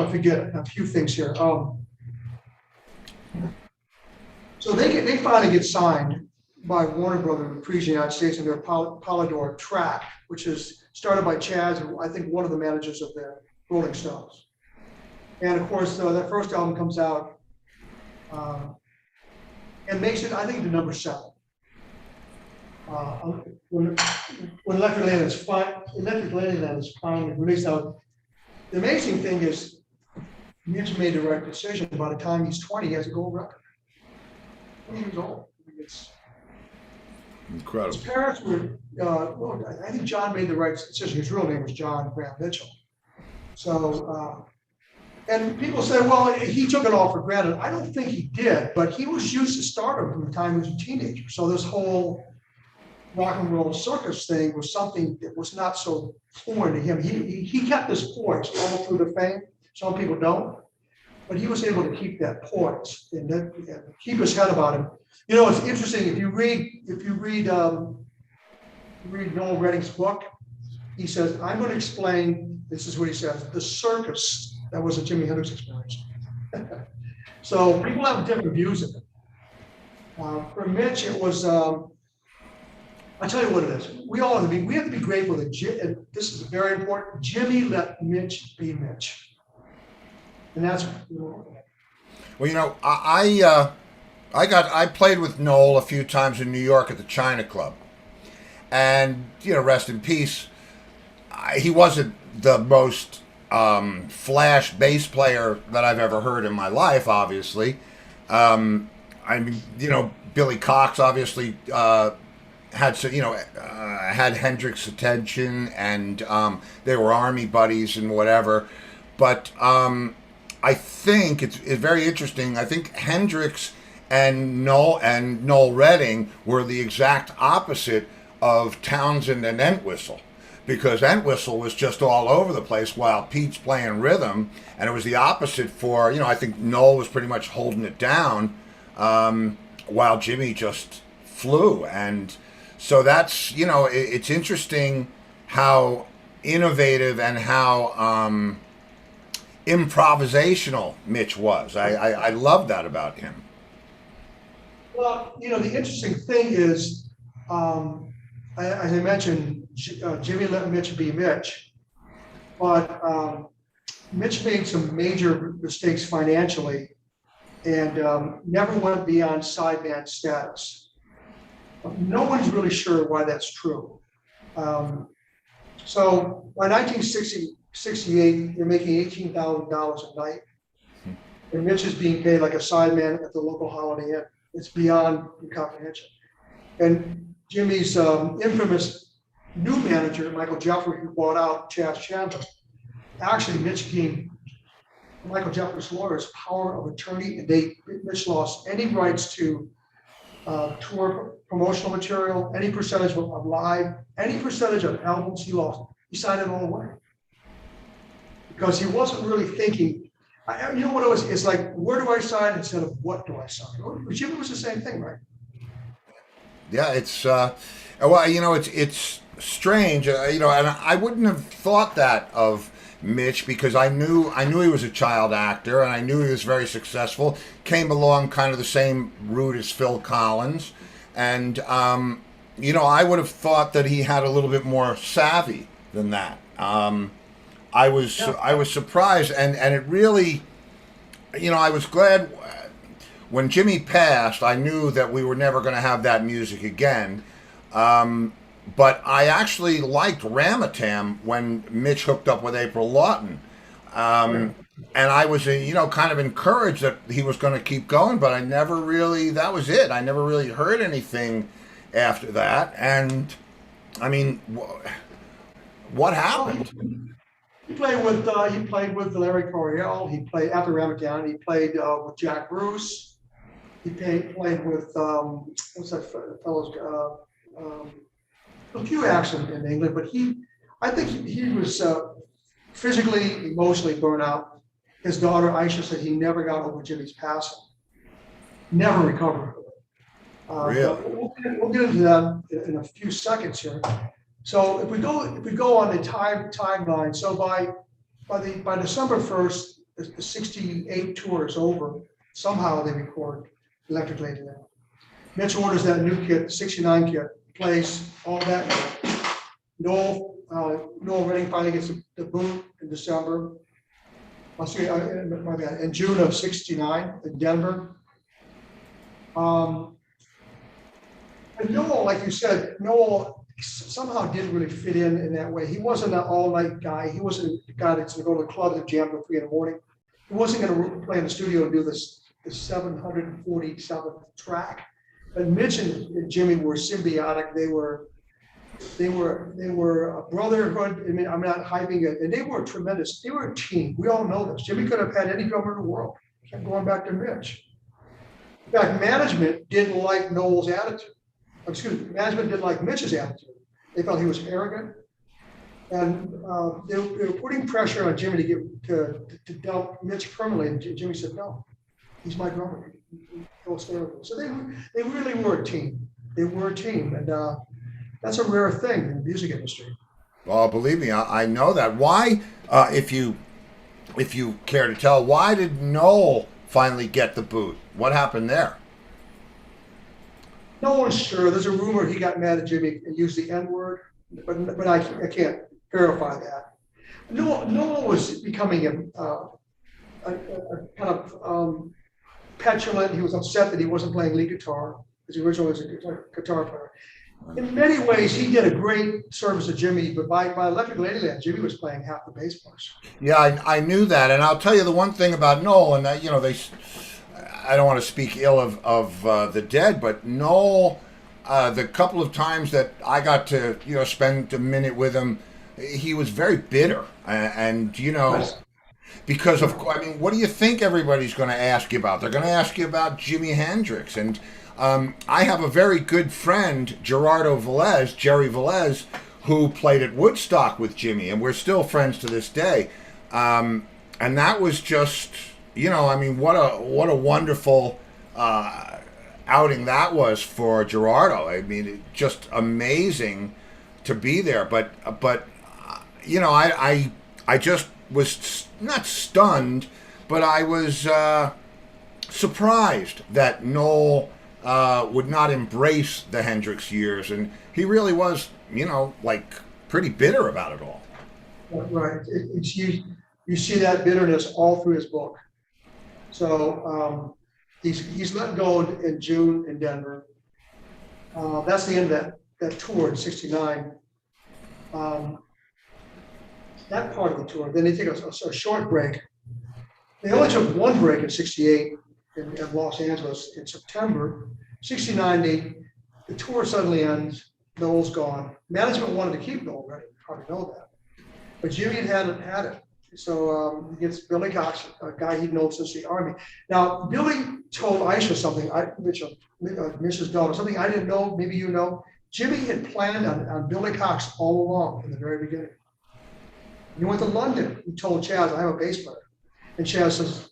to forget a few things here. So they finally get signed by Warner Brothers Reprise United States in their Polydor track, which is started by Chaz, and I think one of the managers of the Rolling Stones. And of course, that first album comes out and makes it, I think, to number 7. When Electric Ladyland is finally released out, the amazing thing is Mitch made the right decision. By the time he's 20, he has a gold record. 20 years old. It's incredible. His parents were, I think John made the right decision. His real name was John Graham Mitchell. So, and people say, well, he took it all for granted. I don't think he did, but he was used to stardom from the time he was a teenager. So this whole rock and roll circus thing was something that was not so foreign to him. He kept his poise all through the fame. Some people don't, but he was able to keep that poise and keep his head about him. It's interesting if you read Noel Redding's book. He says, "I'm going to explain." This is what he says: the circus that was a Jimi Hendrix experience. So people have different views of it. For Mitch, it was. I'll tell you what it is. We have to be grateful that and this is very important. Jimmy let Mitch be Mitch, and that's. Well, I played with Noel a few times in New York at the China Club, and rest in peace. He wasn't the most flash bass player that I've ever heard in my life. Obviously, Billy Cox obviously. Had Hendrix's attention, and they were army buddies and whatever. But I think it's very interesting. I think Hendrix and Noel Redding were the exact opposite of Townsend and Entwistle, because Entwistle was just all over the place while Pete's playing rhythm, and it was the opposite for I think Noel was pretty much holding it down while Jimmy just flew. And so that's, it's interesting how innovative and how improvisational Mitch was. I love that about him. Well, the interesting thing is, as I mentioned, Jimmy let Mitch be Mitch, but Mitch made some major mistakes financially and never went beyond sideman status. No one's really sure why that's true. So by 1968, you're making $18,000 a night. And Mitch is being paid like a sideman at the local Holiday Inn. It's beyond comprehension. And Jimmy's infamous new manager, Michael Jeffrey, who bought out Chaz Chandler, actually Mitch gained Michael Jeffrey's lawyers power of attorney, and Mitch lost any rights to tour promotional material, any percentage of live, any percentage of albums he lost. He signed it all away because he wasn't really thinking. You know what it was? It's like, where do I sign instead of what do I sign? Jimmy was the same thing, right? Yeah, it's well, you know, it's strange, you know, and I wouldn't have thought that of Mitch because I knew he was a child actor and I knew he was very successful. Came along kind of the same route as Phil Collins, and you know, I would have thought that he had a little bit more savvy than that. I was surprised, and it really, you know, I was glad when Jimmy passed. I knew that we were never going to have that music again. But I actually liked Ramatam when Mitch hooked up with April Lawton. And I was, you know, kind of encouraged that he was going to keep going, but I never really, that was it. I never really heard anything after that. And, I mean, what happened? He played with Larry Coryell. He played after Ramadan. He played with Jack Bruce. He played with what's that fellow's a few acts in England, but I think he was physically, emotionally burnt out. His daughter Aisha said he never got over Jimmy's passing, never recovered. Really? We'll get into that in a few seconds here. So if we go on the timeline, so by December 1st, the 68 tour is over. Somehow they record Electric Ladyland. Mitch orders that new kit, the 69 kit, plays all that night. Noel Redding finally gets the boot in December. In June of '69 in Denver. And Noel, like you said, Noel somehow didn't really fit in that way. He wasn't an all-night guy. He wasn't the guy that's going to go to the club and jam till 3 in the morning. He wasn't going to play in the studio and do the 747th track. But Mitch and Jimmy were symbiotic. They were a brotherhood. I mean, I'm not hyping it, and they were tremendous. They were a team. We all know this. Jimmy could have had any drummer in the world. Kept going back to Mitch. In fact, management didn't like Noel's attitude. Management didn't like Mitch's attitude. They felt he was arrogant, and they were putting pressure on Jimmy to dump Mitch permanently. And Jimmy said, "No, he's my drummer. He'll stay with him." So they really were a team. They were a team, and that's a rare thing in the music industry. Well, believe me, I know that. Why, if you care to tell, why did Noel finally get the boot? What happened there? No one's sure. There's a rumor he got mad at Jimmy and used the N-word, but I can't verify that. Noel was becoming a kind of petulant. He was upset that he wasn't playing lead guitar because he originally was a guitar player. In many ways, he did a great service to Jimmy, but by Electric Ladyland, Jimmy was playing half the bass parts. Yeah, I knew that, and I'll tell you the one thing about Noel, and that, you know, I don't want to speak ill of the dead, but Noel, the couple of times that I got to, you know, spend a minute with him, he was very bitter, and you know, because of, I mean, what do you think everybody's going to ask you about? They're going to ask you about Jimi Hendrix, and I have a very good friend, Gerardo Velez, Jerry Velez, who played at Woodstock with Jimmy, and we're still friends to this day, and that was just, you know, I mean, what a wonderful outing that was for Gerardo. I mean, just amazing to be there. But you know, I just was not stunned, but I was surprised that Noel would not embrace the Hendrix years, and he really was, you know, like pretty bitter about it all. Right. It's you you see that bitterness all through his book. So he's let go in June in Denver. That's the end of that tour in '69. That part of the tour. Then they take a short break. They only took one break in '68 in Los Angeles in September. '69, the tour suddenly ends. Noel's gone. Management wanted to keep Noel, right? You probably know that. But Jimmy hadn't had it. So he gets Billy Cox, a guy he'd known since the Army. Now, Billy told Aisha something, Mrs. Daughter, something I didn't know, maybe you know. Jimmy had planned on Billy Cox all along from the very beginning. He went to London. He told Chaz, I have a bass player. And Chaz says,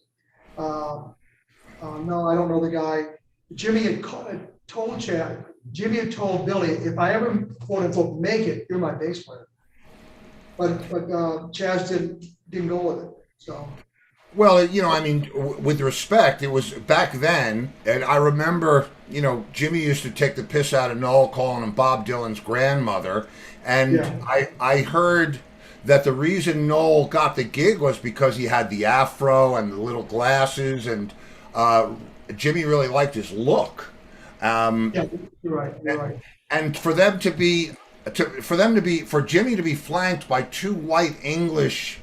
no, I don't know the guy. Jimmy had told Chaz, Jimmy had told Billy, if I ever, quote unquote, make it, you're my bass player. But Chaz didn't go with it. So, well, you know, I mean, with respect, it was back then, and I remember, you know, Jimmy used to take the piss out of Noel, calling him Bob Dylan's grandmother, and yeah. I heard that the reason Noel got the gig was because he had the afro and the little glasses, and Jimmy really liked his look. Yeah, you're right. You're right. And for Jimmy to be flanked by two white English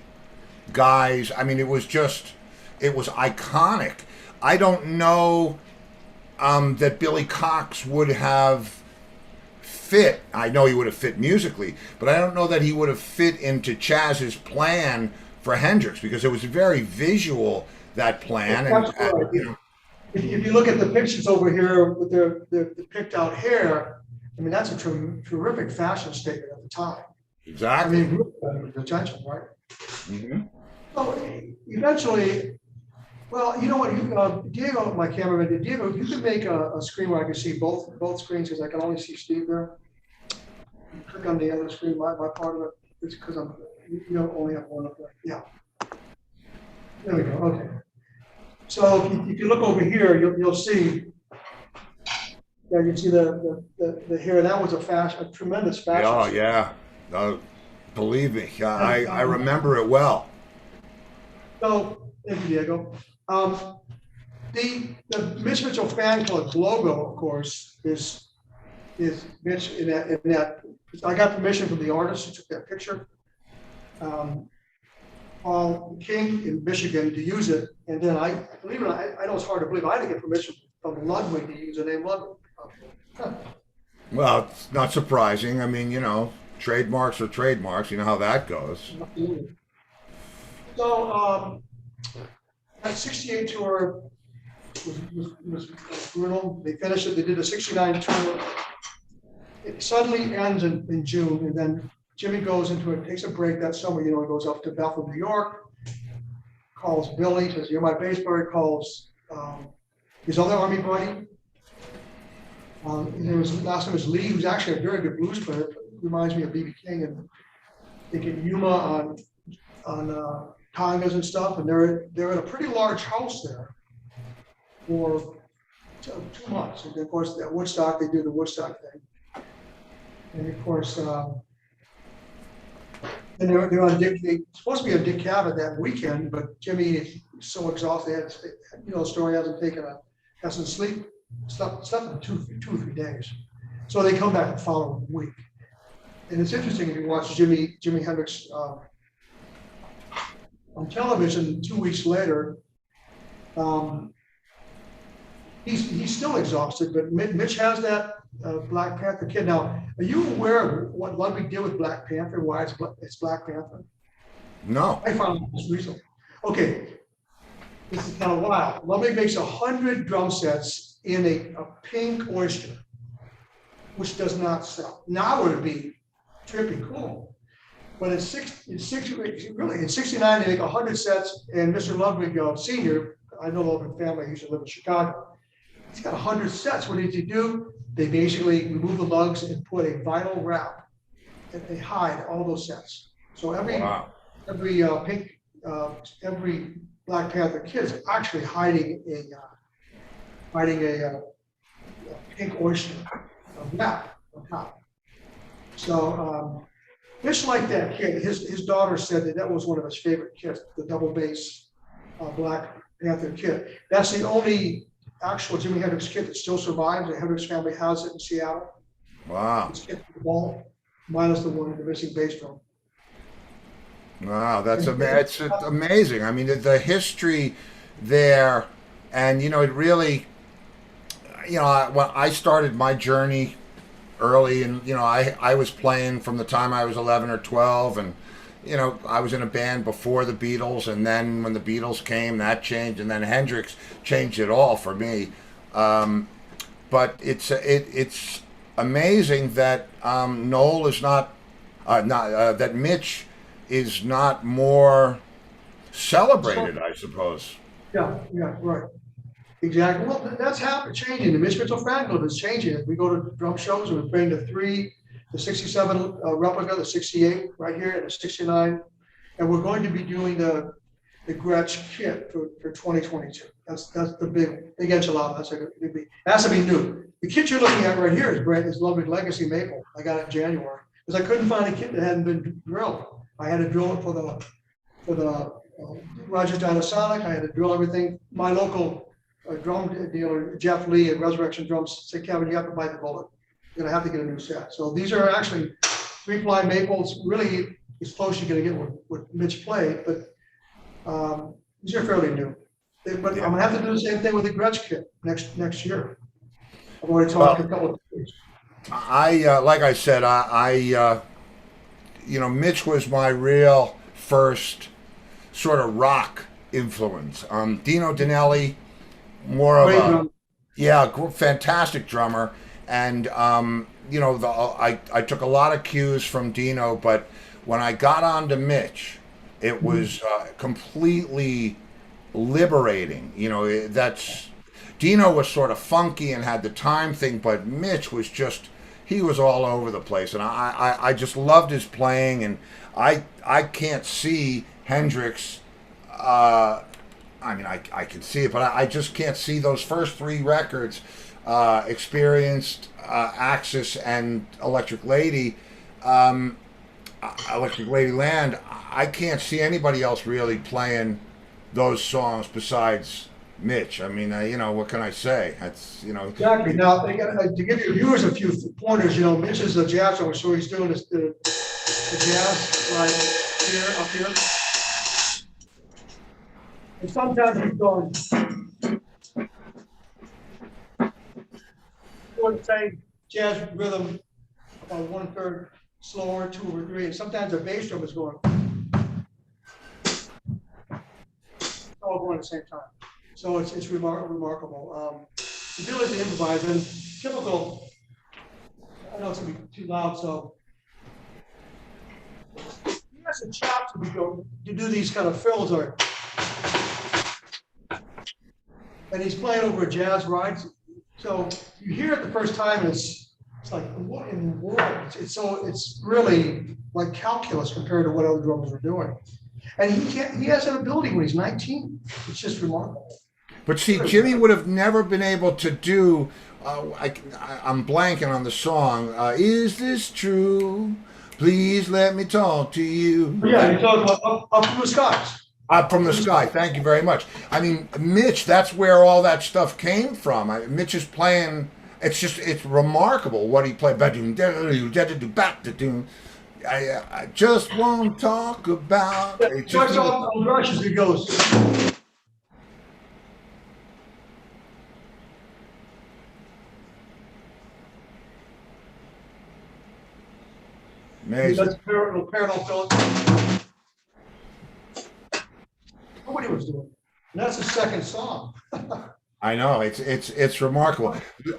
guys, I mean, it was iconic. I don't know that Billy Cox would have fit. I know he would have fit musically, but I don't know that he would have fit into Chaz's plan for Hendrix, because it was very visual, that plan. And, you know, if you look at the pictures over here with the picked out hair, I mean, that's a terrific fashion statement at the time. exactly. I mean, the attention, right? Mm-hmm. So eventually, well, you know what, Diego, my cameraman, Diego, you could make a screen where I can see both screens, because I can only see Steve there. Click on the other screen, my part of it. It's because you don't only have one up there. Yeah. There we go. Okay. So if you look over here, you'll see. Yeah, you see the hair. That was a tremendous fashion. Oh yeah, believe me, I remember it well. So thank you, Diego. The Mitch Mitchell fan club logo, of course, is Mitch in that. I got permission from the artist who took that picture, Paul King in Michigan, to use it, and then I know it's hard to believe, I had to get permission from Ludwig to use the name Ludwig. Well, it's not surprising. I mean, you know, trademarks are trademarks. You know how that goes. So that '68 tour was brutal. They finished it. They did a '69 tour. It suddenly ends in June, and then Jimmy goes into it, takes a break that summer. You know, he goes up to Bethel, New York, calls Billy, says, "You're my bass player." Calls his other Army buddy. Last name was Lee, who's actually a very good blues player. Reminds me of B.B. King, and they get Yuma on congas and stuff, and they're in a pretty large house there for 2 months. And of course, at Woodstock, they do the Woodstock thing. And of course, and they're on Dick. They're supposed to be on Dick Cavett that weekend, but Jimmy is so exhausted. You know, the story hasn't slept in 2 or 3 days. So they come back the following week. And it's interesting if you watch Jimi Hendrix on television 2 weeks later. He's still exhausted, but Mitch has that Black Panther kid. Now, are you aware of what Ludwig did with Black Panther? Why it's Black Panther? No. I found this recently. Okay, this is kind of wild. Ludwig makes 100 drum sets in a pink oyster, which does not sell. Now it would be trippy cool. But in '69, they make 100 sets, and Mr. Ludwig Sr., I know Ludwig family, he used to live in Chicago. He's got 100 sets. What did he do? They basically remove the lugs and put a vinyl wrap, and they hide all those sets. So every Black Panther kid is actually hiding a pink oyster wrap on top. So Just like that kit, his daughter said that was one of his favorite kits, the double bass Black Panther kit. That's the only actual Jimi Hendrix kit that still survives. The Hendrix family has it in Seattle. Wow. It's kit the wall, minus the one, the missing bass drum. Wow, it's amazing. I mean, the history there, and you know, it really, you know, when I started my journey early, and you know, I was playing from the time I was 11 or 12, and you know, I was in a band before the Beatles, and then when the Beatles came, that changed, and then Hendrix changed it all for me. But it's amazing that Noel is not that Mitch is not more celebrated, I suppose. Yeah, right. Exactly. Well, that's changing. The Mitch Mitchell fan club is changing. We go to drum shows and we bring the 67 replica, the 68 right here, and the 69. And we're going to be doing the Gretsch kit for 2022. That's the big enchilada. It has to be new. The kit you're looking at right here is Ludwig Legacy Maple. I got it in January because I couldn't find a kit that hadn't been drilled. I had to drill it for the Rogers Dynasonic. I had to drill everything. My local drum dealer, Jeff Lee at Resurrection Drums, said, Kevin, you have to bite the bullet. You're gonna have to get a new set. So these are actually 3-ply maples, really as close you're gonna get what Mitch played, but these are fairly new. But I'm gonna have to do the same thing with the Gretsch kit next year. I've already talked to a couple of things. Like I said, you know, Mitch was my real first sort of rock influence. Dino Danelli, more of a fantastic drummer, and you know, I took a lot of cues from Dino, but when I got onto Mitch, it was completely liberating. You know, Dino was sort of funky and had the time thing, but Mitch was just, he was all over the place, and I just loved his playing, and I can't see Hendrix. I mean, I can see it, but I just can't see those first 3 records, Experienced, Axis, and Electric Lady, Electric Ladyland. I can't see anybody else really playing those songs besides Mitch. I mean, you know, what can I say? That's, you know. Exactly. Now, to give your viewers a few pointers, you know, Mitch is a jazz drummer, so he's doing the jazz right here, up here. And sometimes he's going the same jazz rhythm, about 1/3 slower, 2 or 3, and sometimes the bass drum is going all going at the same time. So it's remarkable. The ability to improvise, and typical, I know it's gonna be too loud, so he has the chops to do these kind of fills, and he's playing over a jazz ride. So you hear it the first time, it's like, what in the world? It's really like calculus compared to what other drummers are doing. And he has an ability when he's 19. It's just remarkable. But see, Jimmy would have never been able to do. I'm blanking on the song. Is this true? Please let me talk to you. Yeah, you're talking about up from the skies. Up from the sky. Thank you very much. I mean, Mitch, that's where all that stuff came from. Mitch is playing. It's remarkable what he played. I just won't talk about. It Starts off on rushes. He goes. Amazing. That's parallel fill. Nobody was doing it. And that's the second song. I know, it's remarkable.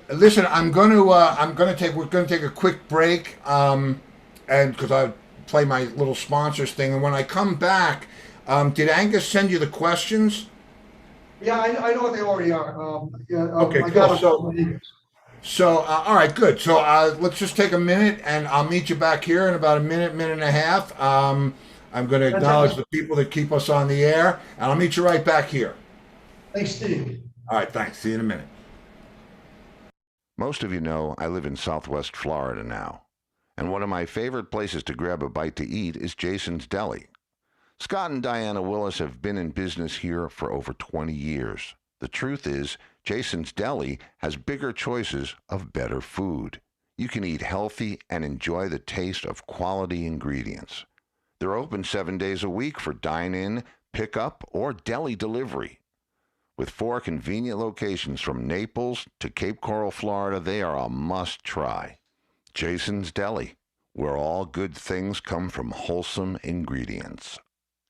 Listen, we're gonna take a quick break, and because I play my little sponsors thing, and when I come back, did Angus send you the questions? Yeah, I know what they already are. Okay, cool. So, all right, good. So let's just take a minute, and I'll meet you back here in about a minute and a half. I'm going to acknowledge the people that keep us on the air, and I'll meet you right back here. Thanks, Steve. All right, thanks. See you in a minute. Most of you know I live in Southwest Florida now, And one of my favorite places to grab a bite to eat is Jason's Deli. Scott and Diana Willis have been in business here for over 20 years. The truth is, Jason's Deli has bigger choices of better food. You can eat healthy and enjoy the taste of quality ingredients. They're open 7 days a week for dine-in, pickup, or deli delivery. With 4 convenient locations from Naples to Cape Coral, Florida, they are a must-try. Jason's Deli, where all good things come from wholesome ingredients.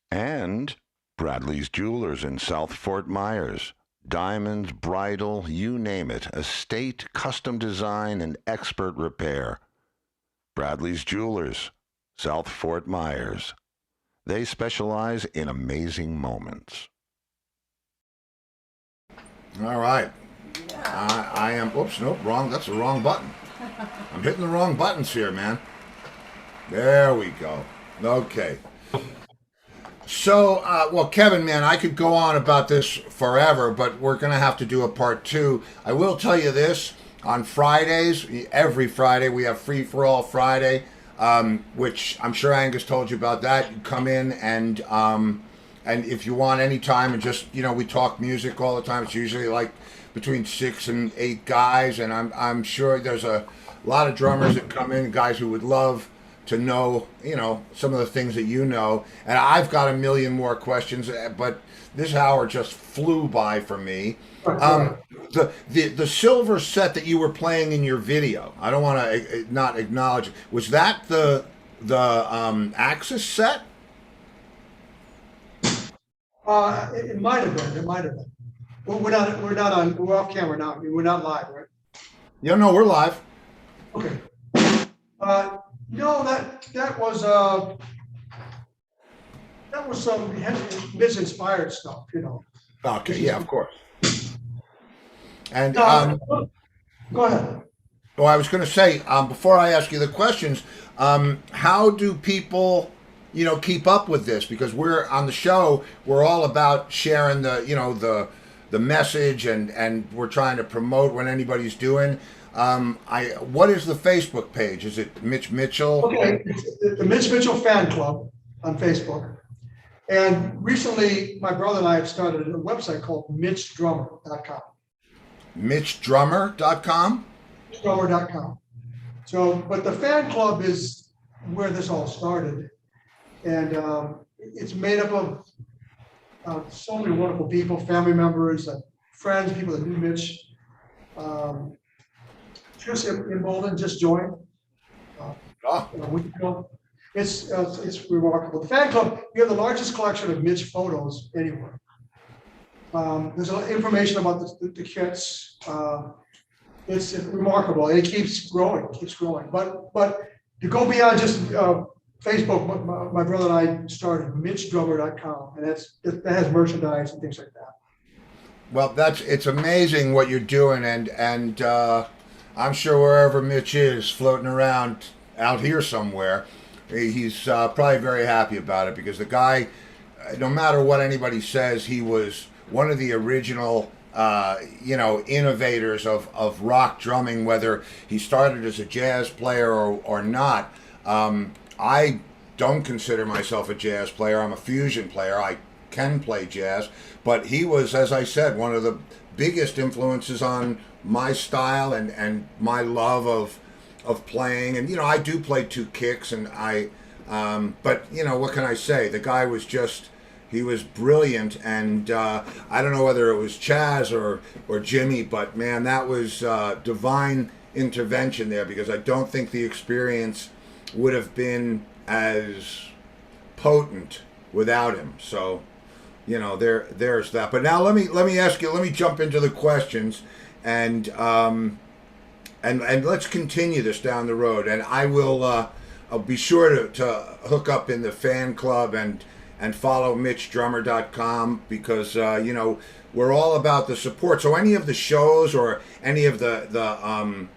And Bradley's Jewelers in South Fort Myers. Diamonds, bridal, you name it, estate, custom design, and expert repair. Bradley's Jewelers, South Fort Myers. They specialize in amazing moments. All right. I am, oops, nope, wrong, that's the wrong button. I'm hitting the wrong buttons here, man. There we go. Okay. So, well, Kevin, man, I could go on about this forever, but we're going to have to do a part 2. I will tell you this, on Fridays, every Friday, we have Free For All Friday, which I'm sure Angus told you about that. You come in and if you want any time and just, you know, we talk music all the time. It's usually like between 6 and 8 guys, and I'm sure there's a lot of drummers that come in, guys who would love to know, you know, some of the things that you know. And I've got a million more questions, but this hour just flew by for me. The silver set that you were playing in your video, I don't want to not acknowledge it. Was that the Axis set? It might have been. It might have been. Well, we're off camera now. I mean, we're not live, right? Yeah, no, we're live. Okay. No, that was some misinspired stuff, you know. Okay, yeah, of course. And Go ahead. well, I was going to say, before I ask you the questions, how do people, you know, keep up with this? Because we're on the show, we're all about sharing the, you know, the message, and we're trying to promote what anybody's doing. What is the Facebook page? Is it Mitch Mitchell? Okay, it's the Mitch Mitchell Fan Club on Facebook. And recently, my brother and I have started a website called MitchDrummer.com. MitchDrummer.com? Drummer.com. So, but the fan club is where this all started. And it's made up of so many wonderful people, family members, friends, people that knew Mitch. Just emboldened, just joined. A week ago. It's remarkable. The fan club, we have the largest collection of Mitch photos anywhere. There's a lot of information about the kits. It's remarkable, and it keeps growing, But to go beyond just Facebook, my brother and I started MitchDrummer.com, and that has merchandise and things like that. Well, it's amazing what you're doing, and I'm sure wherever Mitch is floating around out here somewhere, he's probably very happy about it, because the guy, no matter what anybody says, he was one of the original innovators of rock drumming, whether he started as a jazz player or not. I don't consider myself a jazz player. I'm a fusion player. I can play jazz, but he was, as I said, one of the biggest influences on my style and my love of playing. And, I do play 2 kicks, and but, what can I say? The guy was just, he was brilliant, and I don't know whether it was Chaz or Jimmy, but man, that was divine intervention there, because I don't think the experience would have been as potent without him. So, there's that. But now let me ask you. Let me jump into the questions, and let's continue this down the road. And I will. I'll be sure to hook up in the fan club and follow MitchDrummer.com, because we're all about the support. So any of the shows or any of the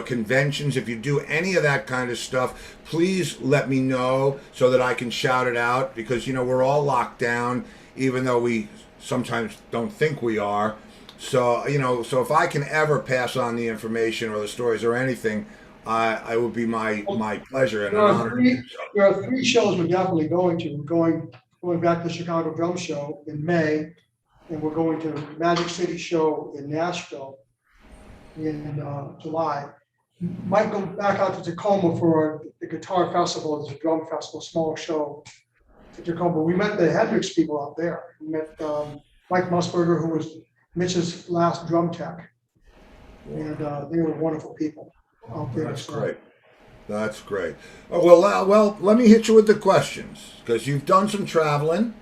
conventions, if you do any of that kind of stuff, please let me know so that I can shout it out, because we're all locked down, even though we sometimes don't think we are. So so if I can ever pass on the information or the stories or anything, I would be my pleasure and There an are honor to three, do so. there are three shows we're definitely going to. We're going back to the Chicago Drum Show in May, and we're going to Magic City Show in Nashville in July. Might go back out to Tacoma for the Guitar Festival, it's a drum festival, small show in Tacoma. We met the Hendrix people out there. We met Mike Musburger, who was Mitch's last drum tech. And they were wonderful people out there. That's So, great. That's great. Oh, well, let me hit you with the questions because you've done some traveling,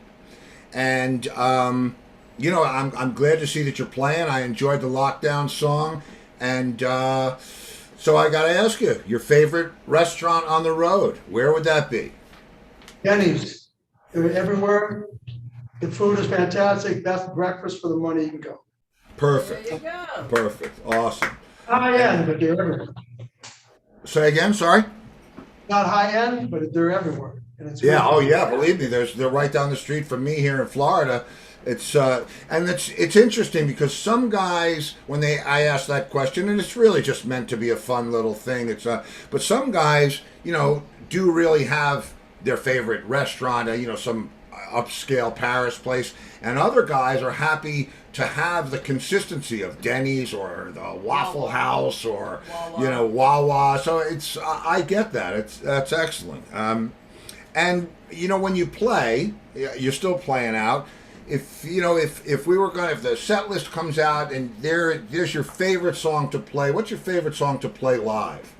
and you know, I'm glad to see that you're playing. I enjoyed the Lockdown song, and so I got to ask you, your favorite restaurant on the road? Where would that be? Denny's, they're everywhere. The food is fantastic. Best breakfast for the money you can go. Perfect. There you go. Perfect. Awesome. High end, but they're everywhere. Say again. Sorry. Not high end, but they're everywhere. And it's Yeah. good. Oh, yeah. Believe me, they're right down the street from me here in Florida. It's and it's interesting because some guys when I ask that question, and it's really just meant to be a fun little thing. It's but some guys, you know, do really have their favorite restaurant, you know, some upscale Paris place, and other guys are happy to have the consistency of Denny's or the Waffle House or Wawa. you know Wawa. So it's I get that. That's excellent. And you know when you play, you're still playing out. If you know if we were going if the set list comes out and there's your favorite song to play, what's your favorite song to play live?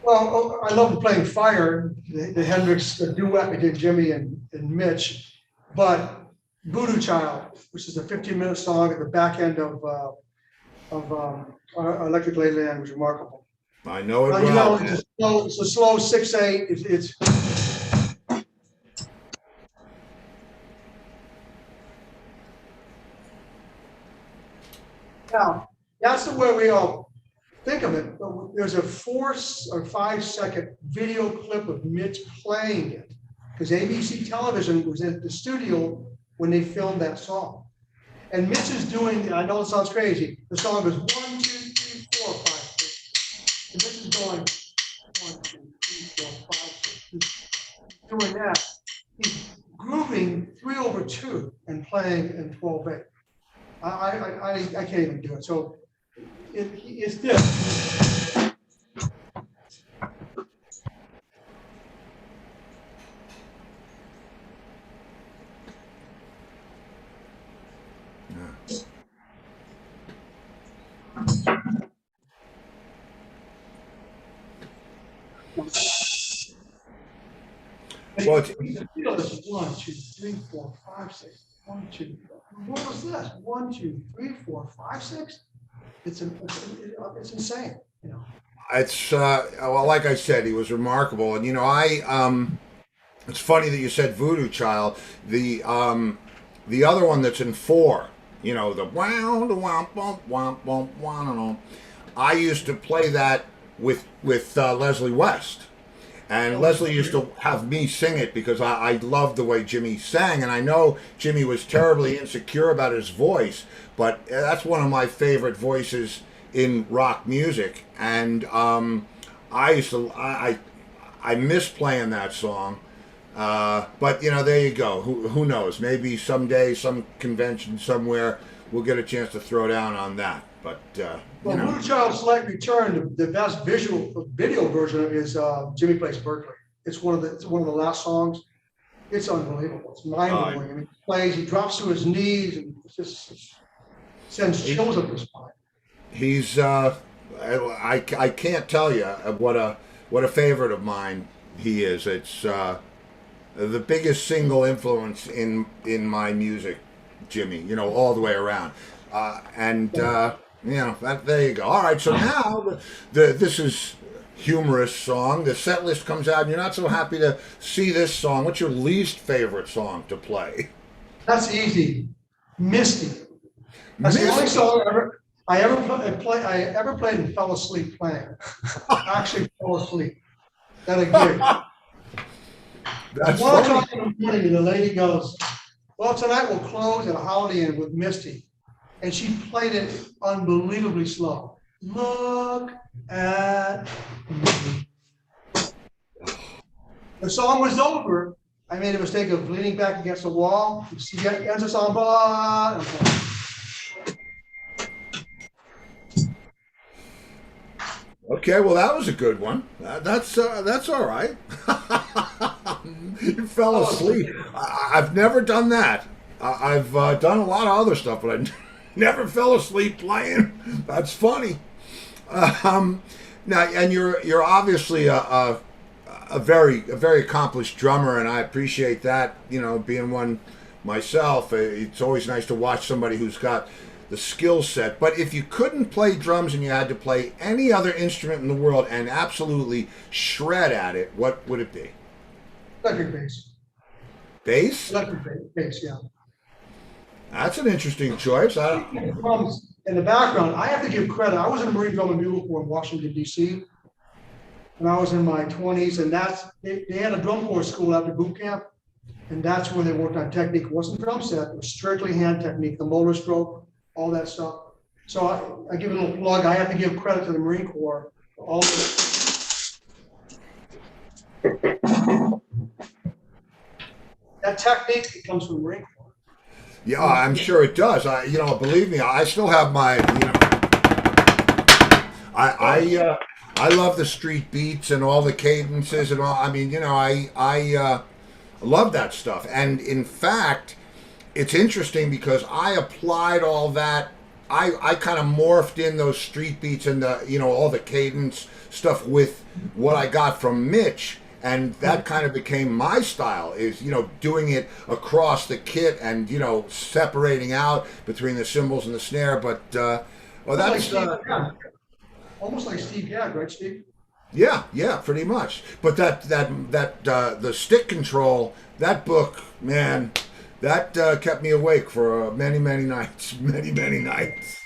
Well, I love playing Fire, the Hendrix the duet we did, Jimmy and Mitch. But Voodoo Child, which is a 15-minute song at the back end of Electric Ladyland, was remarkable. I know it You know, well. it's a slow 6/8. It's now that's the way we all think of it. But there's a 4 or 5 second video clip of Mitch playing it because ABC Television was at the studio when they filmed that song. And Mitch is doing, I know it sounds crazy, the song goes 1, 2, 3, 4, 5, 6. And Mitch is going 1, 2, 3, 4, 5, 6. He's doing that. He's grooving 3/2 and playing in 12/8. I can't even do it. So it's this. Well, it's- You know, this is 1, 2, 3, 4, 5, 6. 1, 2. What was this? 1, 2, 3, 4, 5, 6. It's insane. You know. It's well, like I said, he was remarkable, and you know, it's funny that you said Voodoo Child. The other one that's in 4, you know, the wow, the womp, womp, womp, womp, womp. I used to play that with Leslie West, and Leslie used to have me sing it because I loved the way Jimmy sang, and I know Jimmy was terribly insecure about his voice, but that's one of my favorite voices in rock music, and I used to I miss playing that song, but you know, there you go. Who knows? Maybe someday, some convention somewhere, we'll get a chance to throw down on that. But Well, you know, Voodoo Child's Slight Return, the best video version of it is Jimmy Plays Berkeley. It's one of the last songs. It's unbelievable. It's mind blowing. I mean, he plays, he drops to his knees, and it just sends chills up his spine. he's I can't tell you what a favorite of mine he is. It's the biggest single influence in my music, Jimmy. You know, all the way around, and you know, there you go. All right, so now this is humorous song. The set list comes out, and you're not so happy to see this song. What's your least favorite song to play? That's easy. Misty. That's the only Misty. song I ever played and fell asleep playing. I actually fell asleep at a gig. That's 1 funny. o'clock in the morning, and the lady goes, "Well, tonight we'll close at a Holiday Inn with Misty." And she played it unbelievably slow. look at me. The song was over. I made a mistake of leaning back against the wall. She ends the song, blah. Okay, well, that was a good one. That's all right. You fell asleep. I've never done that. I've done a lot of other stuff, but I never fell asleep playing. That's funny. Now, and you're obviously a very accomplished drummer, and I appreciate that. You know, being one myself, it's always nice to watch somebody who's got the skill set. But if you couldn't play drums and you had to play any other instrument in the world and absolutely shred at it, what would it be? Electric bass. Bass? Electric bass, yeah. That's an interesting choice. In the background, I have to give credit. I was in the Marine Drum and Bugle Corps in Washington, D.C. when I was in my 20s, and they had a drum corps school after boot camp, and that's where they worked on technique. It wasn't drum set, it was strictly hand technique, the motor stroke, all that stuff. So I give it a little plug. I have to give credit to the Marine Corps for all that technique. It comes from the Marine Corps. Yeah, I'm sure it does. Believe me, I still have my, I love the street beats and all the cadences and all. I mean, I love that stuff. And in fact, it's interesting because I applied all that. I kind of morphed in those street beats and all the cadence stuff with what I got from Mitch. And that kind of became my style, is, doing it across the kit and, separating out between the cymbals and the snare. But, that's... Almost like Steve Gadd, right, Steve? Yeah, pretty much. But the stick control, that book, man, that kept me awake for many nights, many nights.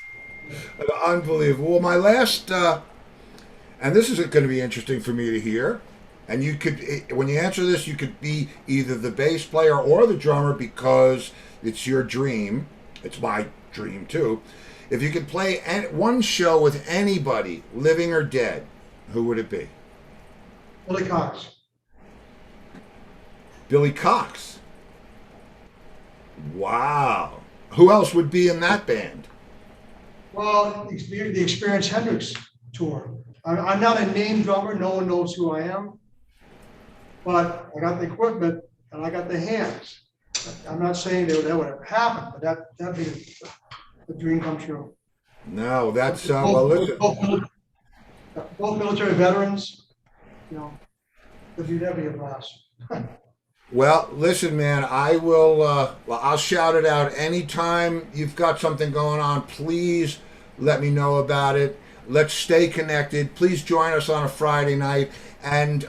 Unbelievable. Well, my last, and this is going to be interesting for me to hear. And you could, when you answer this, you could be either the bass player or the drummer because it's your dream. It's my dream too. If you could play one show with anybody, living or dead, who would it be? Billy Cox. Billy Cox. Wow. Who else would be in that band? Well, the Experience Hendrix tour. I'm not a name drummer. No one knows who I am. But I got the equipment and I got the hands. I'm not saying that would ever happen, but that'd be the dream come true. No, that's well. Listen, both military veterans, that'd be a blast. Well, listen, man. I will. I'll shout it out anytime you've got something going on. Please let me know about it. Let's stay connected. Please join us on a Friday night. And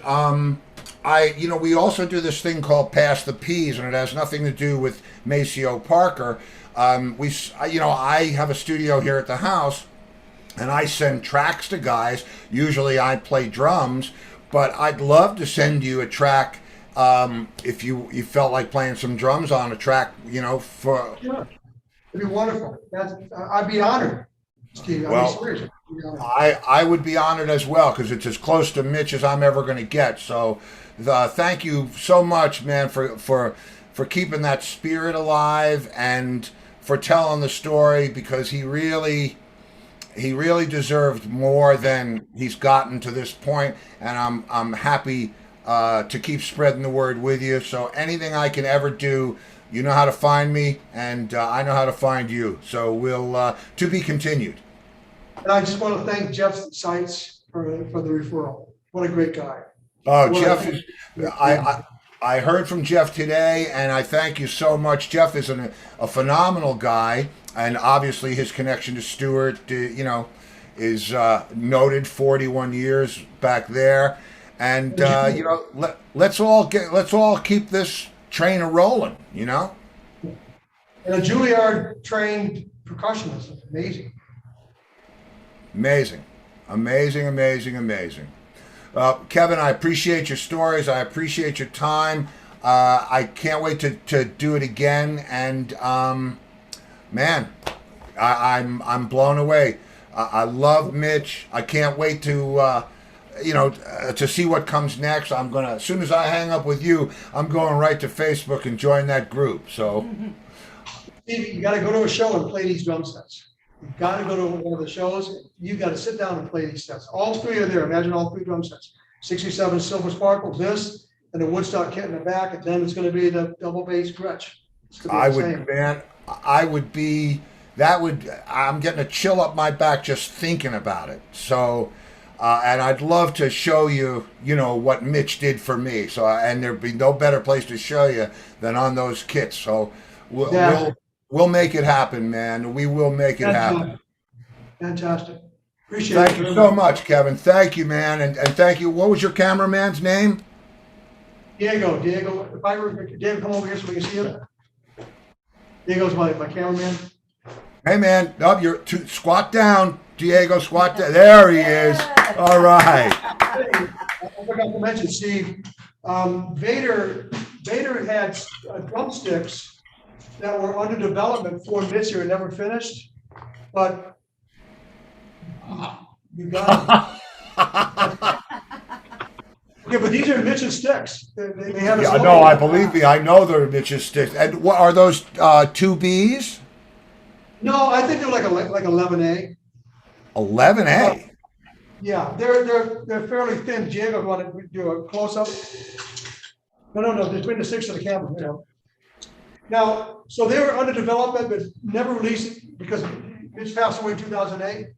we also do this thing called Pass the Peas, and it has nothing to do with Maceo Parker. I have a studio here at the house, and I send tracks to guys. Usually I play drums, but I'd love to send you a track if you felt like playing some drums on a track, for... Sure. It'd be wonderful. I'd be honored, Steve. I would be honored as well, because it's as close to Mitch as I'm ever going to get. So thank you so much, man, for keeping that spirit alive and for telling the story, because he really deserved more than he's gotten to this point, and I'm happy to keep spreading the word with you. So anything I can ever do, you know how to find me, and I know how to find you. So we'll to be continued. And I just want to thank Jeff Seitz for the referral. What a great guy. Oh, Jeff is. I heard from Jeff today, and I thank you so much. Jeff is a phenomenal guy, and obviously his connection to Stewart, is noted. 41 years back there, and let's all keep this train a rolling. And a Juilliard trained percussionist, amazing. Amazing. Kevin, I appreciate your stories. I appreciate your time. I can't wait to do it again. And man, I'm blown away. I love Mitch. I can't wait to to see what comes next. I'm gonna, as soon as I hang up with you, I'm going right to Facebook and join that group. So Steve, you gotta go to a show and play these drum sets. You gotta go to one of the shows. You gotta sit down and play these sets. All three are there. Imagine all three drum sets. 67 Silver Sparkles, this, and the Woodstock kit in the back, and then it's gonna be the double bass Gretsch. It's gonna be I insane. would, man, I would be. That would. I'm getting a chill up my back just thinking about it. So. And I'd love to show you, what Mitch did for me. So, and there'd be no better place to show you than on those kits. So, Yeah. we'll make it happen, man. We will make it happen. Fantastic. Appreciate it. Thank you so much, Kevin. Thank you, man, and thank you. What was your cameraman's name? Diego, Diego, come over here so we can see him. Diego's my cameraman. Hey, man, you're squat down, Diego. Squat down. There he is. All right. I forgot to mention, Steve, Vader had drumsticks that were under development for this year and never finished, but you got it. Okay, but these are Mitch's sticks. They have a Yeah, slogan. no, I believe me. I know they're Mitch's sticks. And what are those 2Bs? No, I think they're like 11A. 11A. Yeah, they're fairly thin. Diego, want to do a close up? No, just bring the sticks to the camera. Now, so they were under development, but never released because Mitch passed away in 2008.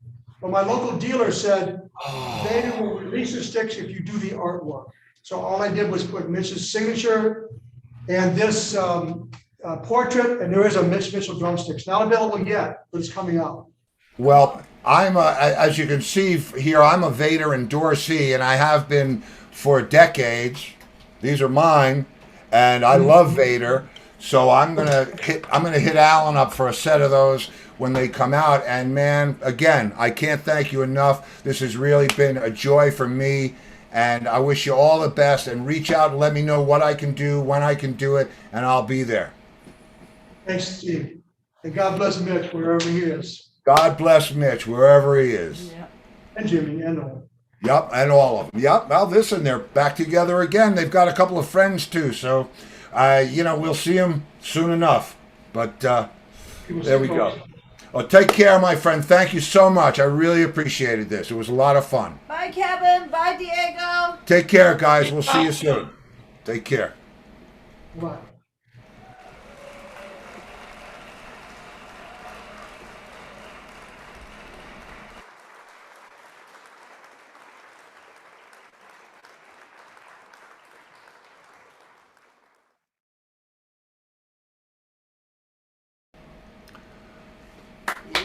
But my local dealer said they will release the sticks if you do the artwork. So all I did was put Mitch's signature and this portrait, and there is a Mitch Mitchell drumsticks. Not available yet, but it's coming out. Well, as you can see here, I'm a Vader endorsee, and I have been for decades. These are mine, and I love Vader. So I'm gonna hit Alan up for a set of those when they come out. And man, again, I can't thank you enough. This has really been a joy for me, and I wish you all the best. And reach out and let me know what I can do, when I can do it, and I'll be there. Thanks, Steve. And God bless Mitch wherever he is. God bless Mitch wherever he is. Yeah. And Jimmy and all. Yep, and all of them. Yep. Well, listen, they're back together again. They've got a couple of friends too, so we'll see them soon enough. But there we go. Well, take care, my friend. Thank you so much. I really appreciated this. It was a lot of fun. Bye, Kevin. Bye, Diego. Take care, guys. We'll see you soon. Take care. Bye.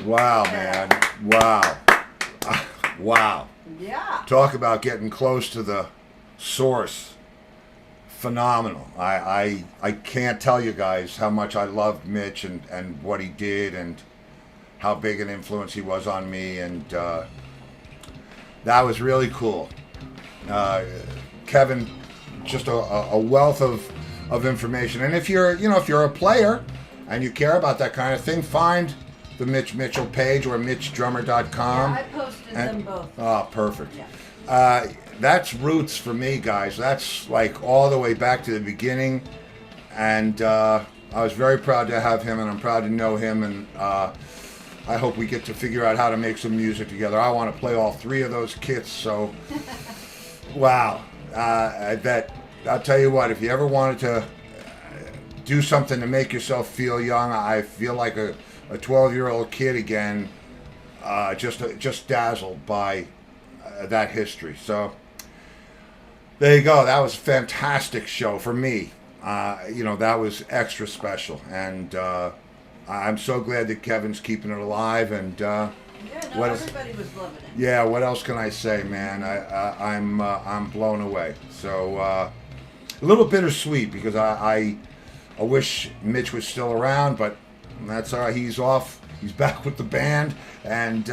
Wow, man. Wow. Wow. Yeah. Talk about getting close to the source. Phenomenal. I can't tell you guys how much I loved Mitch and what he did and how big an influence he was on me, and that was really cool. Kevin, just a wealth of information. And if you're a player and you care about that kind of thing, find the Mitch Mitchell page or MitchDrummer.com. Yeah, I posted them both. Oh, perfect. Yeah. That's roots for me, guys. That's like all the way back to the beginning. And I was very proud to have him, and I'm proud to know him. And I hope we get to figure out how to make some music together. I want to play all three of those kits. So, wow. I'll tell you what, if you ever wanted to do something to make yourself feel young, I feel like a 12-year-old kid again, just dazzled by that history. So there you go. That was a fantastic show for me. That was extra special, and I'm so glad that Kevin's keeping it alive. And Everybody was loving it. yeah, what else can I say, man? I'm blown away. So a little bittersweet because I wish Mitch was still around, but that's all right. He's off. He's back with the band, and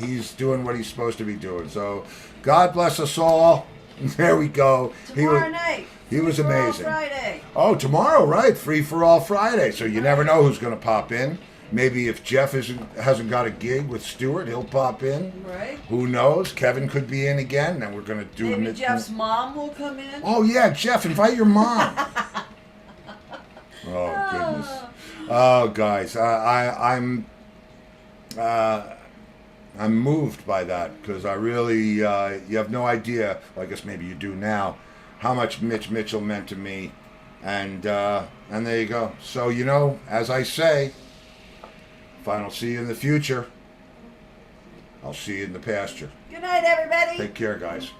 he's doing what he's supposed to be doing. So God bless us all. There we go. Tomorrow night. He was Free for All amazing. Friday. Oh, tomorrow, right? Free for All Friday. So you never know who's going to pop in. Maybe if Jeff hasn't got a gig with Stewart, he'll pop in. Right? Who knows? Kevin could be in again, and we're gonna do. Maybe Jeff's mom will come in. Oh yeah, Jeff, invite your mom. Oh goodness. Oh guys, I'm moved by that because I really you have no idea. Well, I guess maybe you do now, how much Mitch Mitchell meant to me, and there you go. So as I say, if I don't see you in the future, I'll see you in the pasture. Good night, everybody. Take care, guys.